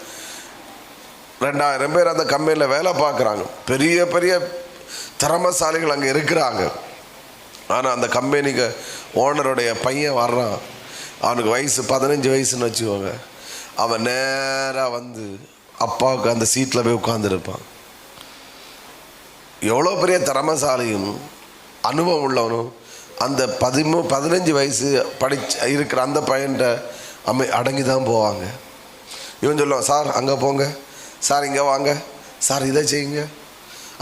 2000 பேர் அந்த கம்பெனியில் வேலை பார்க்குறாங்க. பெரிய பெரிய திறமசாலிகள் அங்கே இருக்கிறாங்க. ஆனால் அந்த கம்பெனிக்கு ஓனருடைய பையன் வர்றான், அவனுக்கு வயசு 15 வயசுன்னு வச்சுக்கோங்க. அவன் நேராக வந்து அப்பாவுக்கு அந்த சீட்டில் போய் உட்காந்துருப்பான். எவ்வளோ பெரிய திறமசாலியும் அனுபவம் உள்ளவனும் அந்த 15 வயசு இருக்கிற அந்த பையன்கிட்ட அடங்கி தான் போவாங்க. இவன் சொல்லுவான், சார் அங்கே போங்க, சார் இங்கே வாங்க, சார் இதை செய்யுங்க,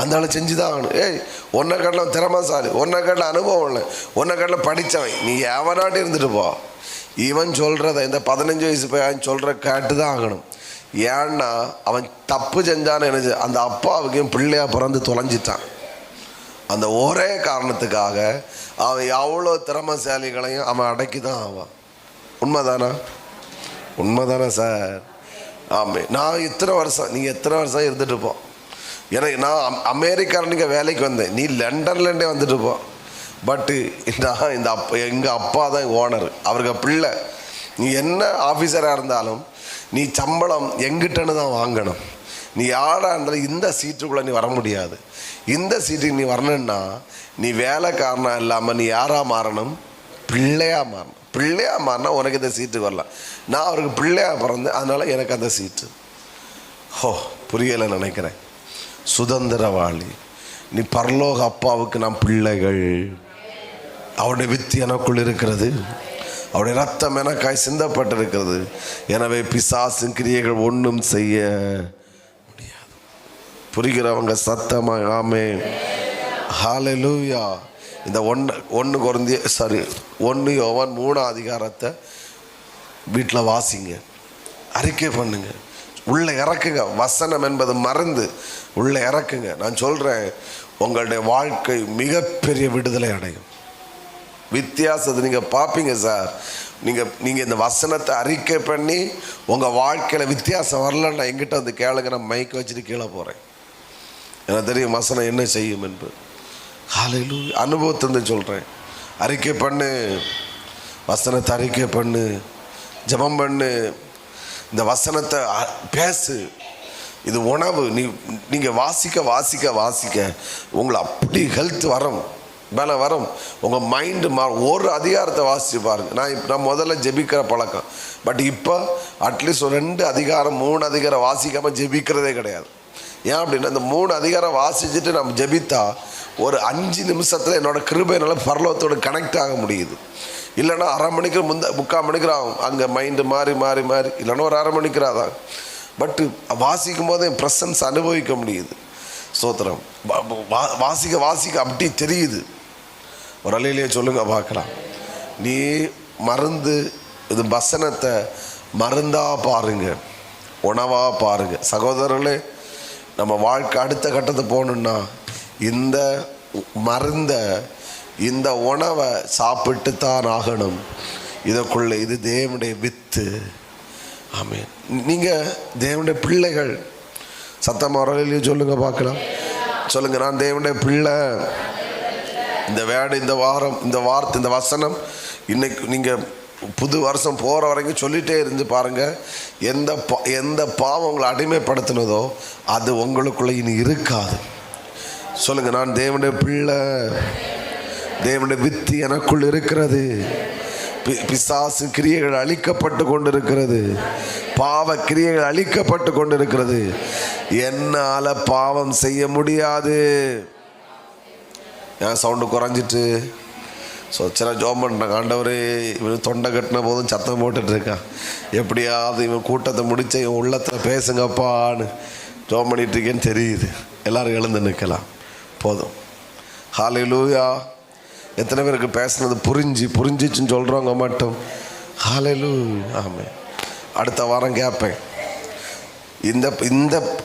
அந்த ஆள் செஞ்சு தான் ஆகணும். ஏய், ஒன்றை கடலாம் திறமைசாலி, ஒன்றை கடல அனுபவம் இல்லை, ஒன்றை கடல படித்தவன், நீ எவனாட்டி இருந்துட்டு போ. இவன் சொல்கிறத இந்த 15 வயசு பையன் சொல்கிற கேட்டு தான் ஆகணும். ஏன்னா அவன் தப்பு செஞ்சான்னு நினைச்சு அந்த அப்பாவுக்கும் பிள்ளையா பிறந்து தொலைஞ்சிட்டான். அந்த ஒரே காரணத்துக்காக அவன் எவ்வளோ திறமைசாலிகளையும் அவன் அடக்கி தான் ஆவான். உண்மைதானா? உண்மைதானே சார்? ஆமே. நான் இத்தனை வருஷம், நீங்கள் எத்தனை வருஷம் இருந்துட்டு போ. எனக்கு நான் அமெரிக்காரனுக்கு வேலைக்கு வந்தேன், நீ லண்டன்லேருந்தே வந்துட்டு போ. பட்டு நான் இந்த எங்கள் அப்பா தான் ஓனர், அவருக்கு பிள்ளை. நீ என்ன ஆஃபீஸராக இருந்தாலும் நீ சம்பளம் எங்கிட்டன்னு தான் வாங்கணும். நீ யாராக இருந்தாலும் இந்த சீட்டுக்குள்ளே நீ வர முடியாது. இந்த சீட்டுக்கு நீ வரணுன்னா நீ வேலைக்காரனாக இல்லாமல் நீ யாராக மாறணும்? பிள்ளையாக மாறணும். பிள்ளையாக மாறினா உனக்கு இந்த சீட்டுக்கு வரலாம். நான் அவருக்கு பிள்ளையாக பிறந்தேன், அதனால் எனக்கு அந்த சீட்டு. புரியலை நினைக்கிறேன். சுதந்திரவாளி நீ. பரலோக அப்பாவுக்கு நாம் பிள்ளைகள். அவருடைய வித்து எனக்குள் இருக்கிறது, அவருடைய ரத்தம் எனக்காய் சிந்தப்பட்டிருக்கிறது. எனவே பிசாசின் கிரியைகள் ஒன்றும் செய்ய முடியாது. புரிகிறவங்க சத்தமாக ஆமென். ஹல்லேலூயா. இந்த 1 யோவான் 3 அதிகாரத்தை வீட்டில் வாசிங்க, அறிக்கை பண்ணுங்க, உள்ளே இறக்குங்க. வசனம் என்பது மருந்து உள்ளே இறக்குங்க. நான் சொல்கிறேன், உங்களுடைய வாழ்க்கை மிகப்பெரிய விடுதலை அடையும். வித்தியாசத்தை நீங்கள் பார்ப்பீங்க சார். நீங்கள் இந்த வசனத்தை அறிக்கை பண்ணி உங்கள் வாழ்க்கையில் வித்தியாசம் வரலன்னா எங்கிட்ட வந்து கேளுங்க, நான் மைக் வச்சுட்டு கீழே போகிறேன். எனக்கு தெரியும் வசனம் என்ன செய்யும் என்பது. ஹல்லேலூயா. அனுபவத்திலிருந்து சொல்கிறேன். அறிக்கை பண்ணு, வசனத்தை அறிக்கை பண்ணு, ஜெபம் பண்ணு, இந்த வசனத்தை பேசு. இது உணவு. நீங்கள் வாசிக்க வாசிக்க வாசிக்க உங்களை அப்படி ஹெல்த் வரும், பலம் வரும். உங்கள் மைண்டு ஒரு அதிகாரத்தை வாசித்து பாருங்கள். நான் முதல்ல ஜெபிக்கிற பழக்கம். பட் இப்போ அட்லீஸ்ட் ஒரு 2 அதிகாரம் 3 அதிகாரம் வாசிக்காமல் ஜெபிக்கிறதே கிடையாது. ஏன் அப்படின்னா, இந்த 3 அதிகாரம் வாசிச்சுட்டு நம்ம ஜெபித்தா ஒரு 5 நிமிஷத்தில் என்னோடய கிருபையினால பரலோகத்தோடு கனெக்ட் ஆக முடியுது. இல்லைன்னா 1/2 மணிக்கு 3/4 மணிக்கு ஆகும். அங்கே மைண்டு மாறி மாறி மாறி, இல்லைன்னா ஒரு 1/2 மணிக்கு தான். பட்டு வாசிக்கும் போது என் ப்ரெசன்ஸ் அனுபவிக்க முடியுது. ஸ்தோத்திரம். வாசிக்க வாசிக்க அப்படி தெரியுது. ஒரு அலையிலேயே சொல்லுங்க பார்க்கலாம். நீ மருந்து, இது வசனத்தை மருந்தாக பாருங்க, உணவாக பாருங்க. சகோதரர்களே, நம்ம வாழ்க்கை அடுத்த கட்டத்தை போகணுன்னா இந்த மருந்தை, இந்த உணவை சாப்பிட்டு தான் ஆகணும். இதற்குள்ளே இது தேவனுடைய வித்து. ஆமென். நீங்கள் தேவனுடைய பிள்ளைகள். சத்தமாக ஒரு சொல்லுங்க பார்க்கலாம். சொல்லுங்க, நான் தேவனுடைய பிள்ளை. இந்த வேடு, இந்த வாரம், இந்த வார்த்தை, இந்த வசனம் இன்னைக்கு நீங்கள் புது வருஷம் போகிற வரைக்கும் சொல்லிகிட்டே இருந்து பாருங்கள். எந்த பாவம் உங்களை அடிமைப்படுத்தினதோ அது உங்களுக்குள்ளே இனி இருக்காது. சொல்லுங்கள், நான் தேவனுடைய பிள்ளை, தேவனுடைய வித்து எனக்குள் இருக்கிறது. பிசாசு கிரியைகள் அழிக்கப்பட்டு கொண்டிருக்கிறது, பாவ கிரியைகள் அழிக்கப்பட்டு கொண்டிருக்கிறது. என்னால் பாவம் செய்ய முடியாது. ஏன் சவுண்டு குறைஞ்சிட்டு? சில ஜோம் பண்ணுறாங்க, ஆண்டவரே இவன் தொண்டை கட்டின போதும் சத்தம் போட்டுட்டு இருக்கான், எப்படியாவது இவன் கூட்டத்தை முடிச்ச இவன் உள்ளத்தில் பேசுங்கப்பான்னு ஜோம் பண்ணிட்டு இருக்கேன்னு தெரியுது. எல்லோரும் எழுந்து நிற்கலாம். போதும். ஹல்லேலூயா. எத்தனை பேருக்கு பேசுனது புரிஞ்சிச்சுன்னு சொல்கிறவங்க மட்டும் ஹல்லேலூயா. ஆமென். அடுத்த வாரம் கேட்பேன்.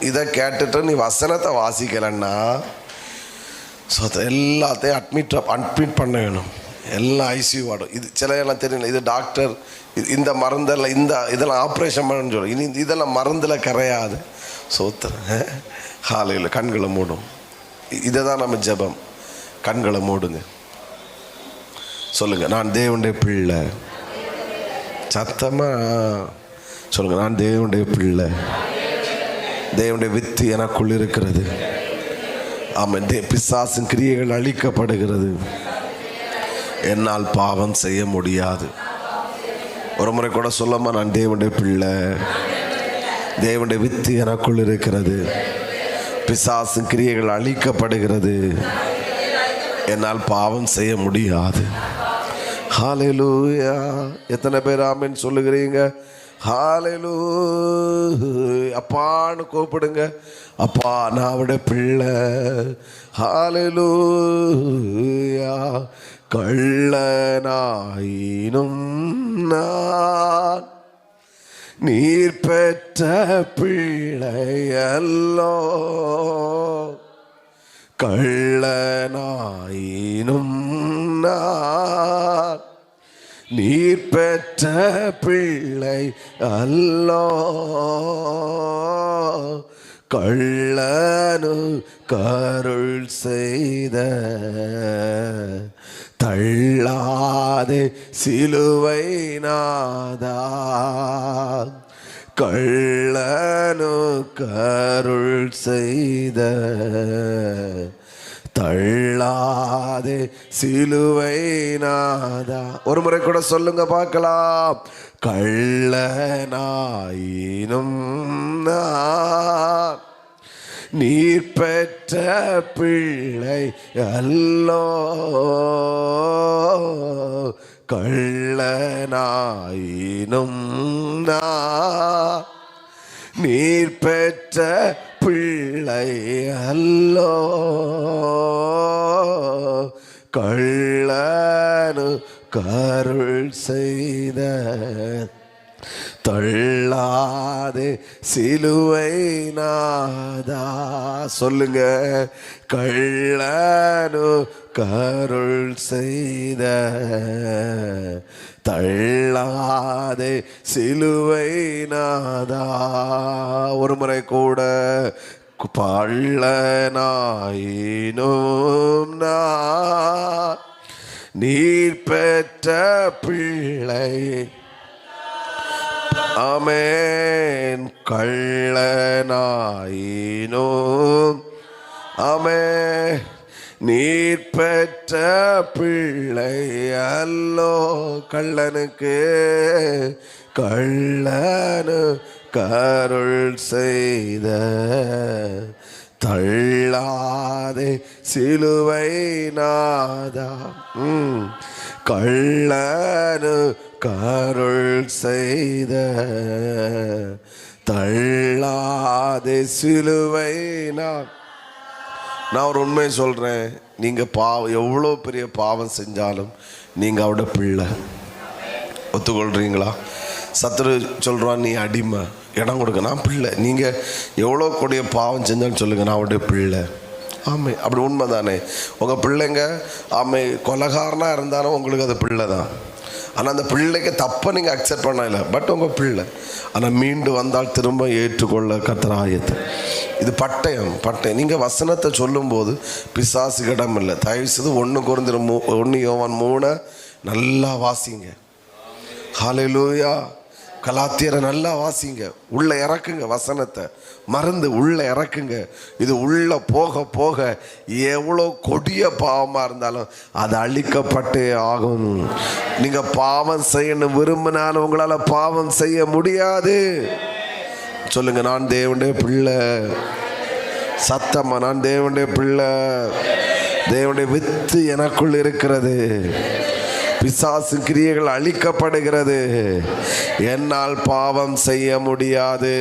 இதை கேட்டுட்டு நீ வசனத்தை வாசிக்கலைன்னா எல்லாத்தையும் அட்மிட் பண்ண வேணும். எல்லாம் ஐசியூ வாடும். இது சில எல்லாம் தெரியல, இது டாக்டர் இந்த மருந்தெல்லாம் இதெல்லாம் ஆப்ரேஷன் பண்ணணும்னு சொல்லும். இனி இதெல்லாம் மருந்தில் கரையாது. சோத்திரம். ஹல்லேலூயா. கண்களை மூடும். இதை தான் நம்ம ஜெபம். கண்களை மூடுங்க. சொல்லுங்கள், நான் தேவனுடைய பிள்ளை. சத்தமாக சொல்லுங்கள், நான் தேவனுடைய பிள்ளை, தேவனுடைய வித்து எனக்குள் இருக்கிறது. ஆமாம். பிசாசின் கிரியைகள் அழிக்கப்படுகிறது. என்னால் பாவம் செய்ய முடியாது. ஒரு முறை கூட சொல்லாமா, நான் தேவனுடைய பிள்ளை, தேவனுடைய வித்து எனக்குள் இருக்கிறது, பிசாசின் கிரியைகள் அழிக்கப்படுகிறது, என்னால் பாவம் செய்ய முடியாது. ஹalleluya. எத்தனை பேர் ஆமென் சொல்லுகிறீங்க? ஹalleluya. அப்பான்னு கூப்பிடுங்க. அப்பா நான் அவருடைய பிள்ளை. ஹalleluya. கள்ளனாயினும் நான் நீர் பெற்ற பிள்ளையல்லோ. கள்ளனாயினும் நான் நீர் பெற்ற பிள்ளை அல்லோ. கள்ளனு கருள் செய்த தள்ளாதே சிலுவை நாதா. கள்ளனு கருள் செய்த தள்ளாதே சிலுவை நாதா. ஒரு முறை கூட சொல்லுங்க பார்க்கலாம். கள்ளனாயினும் நான் நீர் பெற்ற பிள்ளை அல்லோ. கள்ளனாயினும் நான் நீர் பெற்ற பிள்ளை அல்லோ. கள்ளனு கருள் செய்த தள்ளாதே சிலுவை நாதா. சொல்லுங்க. கள்ளனு கருள் செய்த தள்ளாதே சிலுவை நாதா. ஒரு முறை கூட. பள்ளனாயினும் நான் நீர் பெற்ற பிள்ளை. ஆமென். கள்ளனாயினும் ஆமென் நீர் பெற்ற பிள்ளை அல்லோ. கள்ளனுக்கு கள்ளனு கருள் செய்த தள்ளாதே சிலுவை நாதா. கள்ளனு கருள் செய்த தள்ளாதே சிலுவை நாதா. நான் ஒரு உண்மையை சொல்கிறேன். நீங்கள் எவ்வளோ பெரிய பாவம் செஞ்சாலும் நீங்கள் அவட பிள்ளை. ஒத்துக்கொள்கிறீங்களா? சத்துரு சொல்கிறான் நீ அடிமை, இடம் கொடுக்க. நான் பிள்ளை. நீங்கள் எவ்வளோ கூடிய பாவம் செஞ்சாலும் சொல்லுங்கள் நான் அவருடைய பிள்ளை. ஆமை. அப்படி உண்மை தானே? உங்கள் பிள்ளைங்க ஆமை கொலைகாரனாக இருந்தாலும் உங்களுக்கு அது பிள்ளை தான். ஆனால் அந்த பிள்ளைக்கு தப்பை நீங்கள் அக்செப்ட் பண்ண இல்லை. பட் உங்கள் பிள்ளை. ஆனால் மீண்டு வந்தால் திரும்ப ஏற்றுக்கொள்ள கர்த்தர் ஆயத்தம். இது பட்டயம். நீங்கள் வசனத்தை சொல்லும்போது பிசாசுக்கு இடம் இல்லை. தயவுசெய்து 1 Corinthians 1 John 3 நல்லா வாசிங்க. ஹல்லேலூயா. கலாத்தியரை நல்லா வாசிங்க. உள்ள இறக்குங்க வசனத்தை. மறந்து உள்ள இறக்குங்க. இது உள்ள போக போக எவ்வளோ கொடிய பாவமாக இருந்தாலும் அது அழிக்கப்பட்டே ஆகும். நீங்கள் பாவம் செய்யணும் விரும்பினாலும் உங்களால் பாவம் செய்ய முடியாது. சொல்லுங்க. நான் தேவனுடைய பிள்ளை. சத்தமா நான் தேவனுடைய பிள்ளை. தேவனுடைய வித்து எனக்குள் இருக்கிறது. பிசாசு கிரியைகள் அழிக்கப்படுகிறது. என்னால் பாவம் செய்ய முடியாது.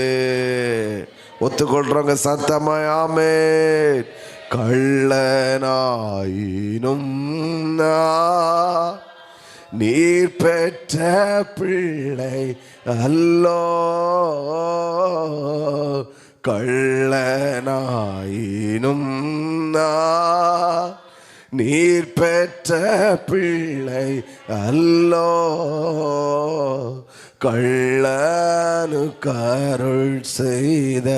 ஒத்துக்கொள்றவங்க சத்தமா ஆமென். கள்ளனாயினும் நான் நீர் பெற்ற பிள்ளை அல்லோ. கள்ளனாயினும் நான் நீர் பெற்ற பிள்ளை அல்லோ. கள்ளனு கருள் செய்த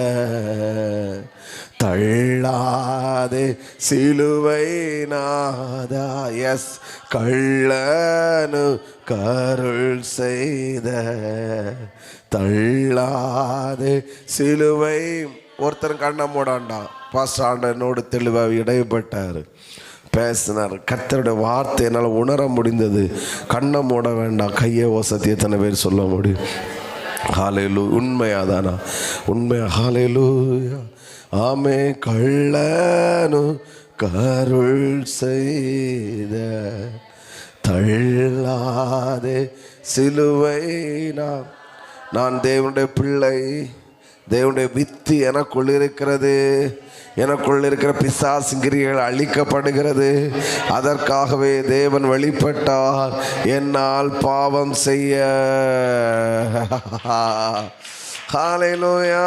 தள்ளாதே சிலுவை நாதா. எஸ். கள்ளனு கருள் செய்த தள்ளாதே சிலுவை. ஒருத்தர் கண்ணை மூடாண்டான். பாஸ்டர் ஆண்டனோடு தெளிவாக இடைப்பட்டார், பேசினார். கர்த்தருடைய வார்த்தை என்னால் உணர முடிந்தது. கண்ணை மூட வேண்டாம், கையை ஓசத்தி எத்தனை பேர் சொல்ல முடியும்? ஹல்லேலூயா. உண்மையாதானா? உண்மையா? ஹல்லேலூயா. ஆமே. கள்ளனு கருள் செய்த தள்ளாதே சிலுவை நான் தேவனுடைய பிள்ளை, தேவனுடைய வித்து எனக்குள் இருக்கிறது, எனக்குள் இருக்கிற பிசாசுங்கிரிகள் அழிக்கப்படுகிறது. அதற்காகவே தேவன் வெளிப்பட்டார், என்னால் பாவம் செய்ய. ஹல்லேலூயா.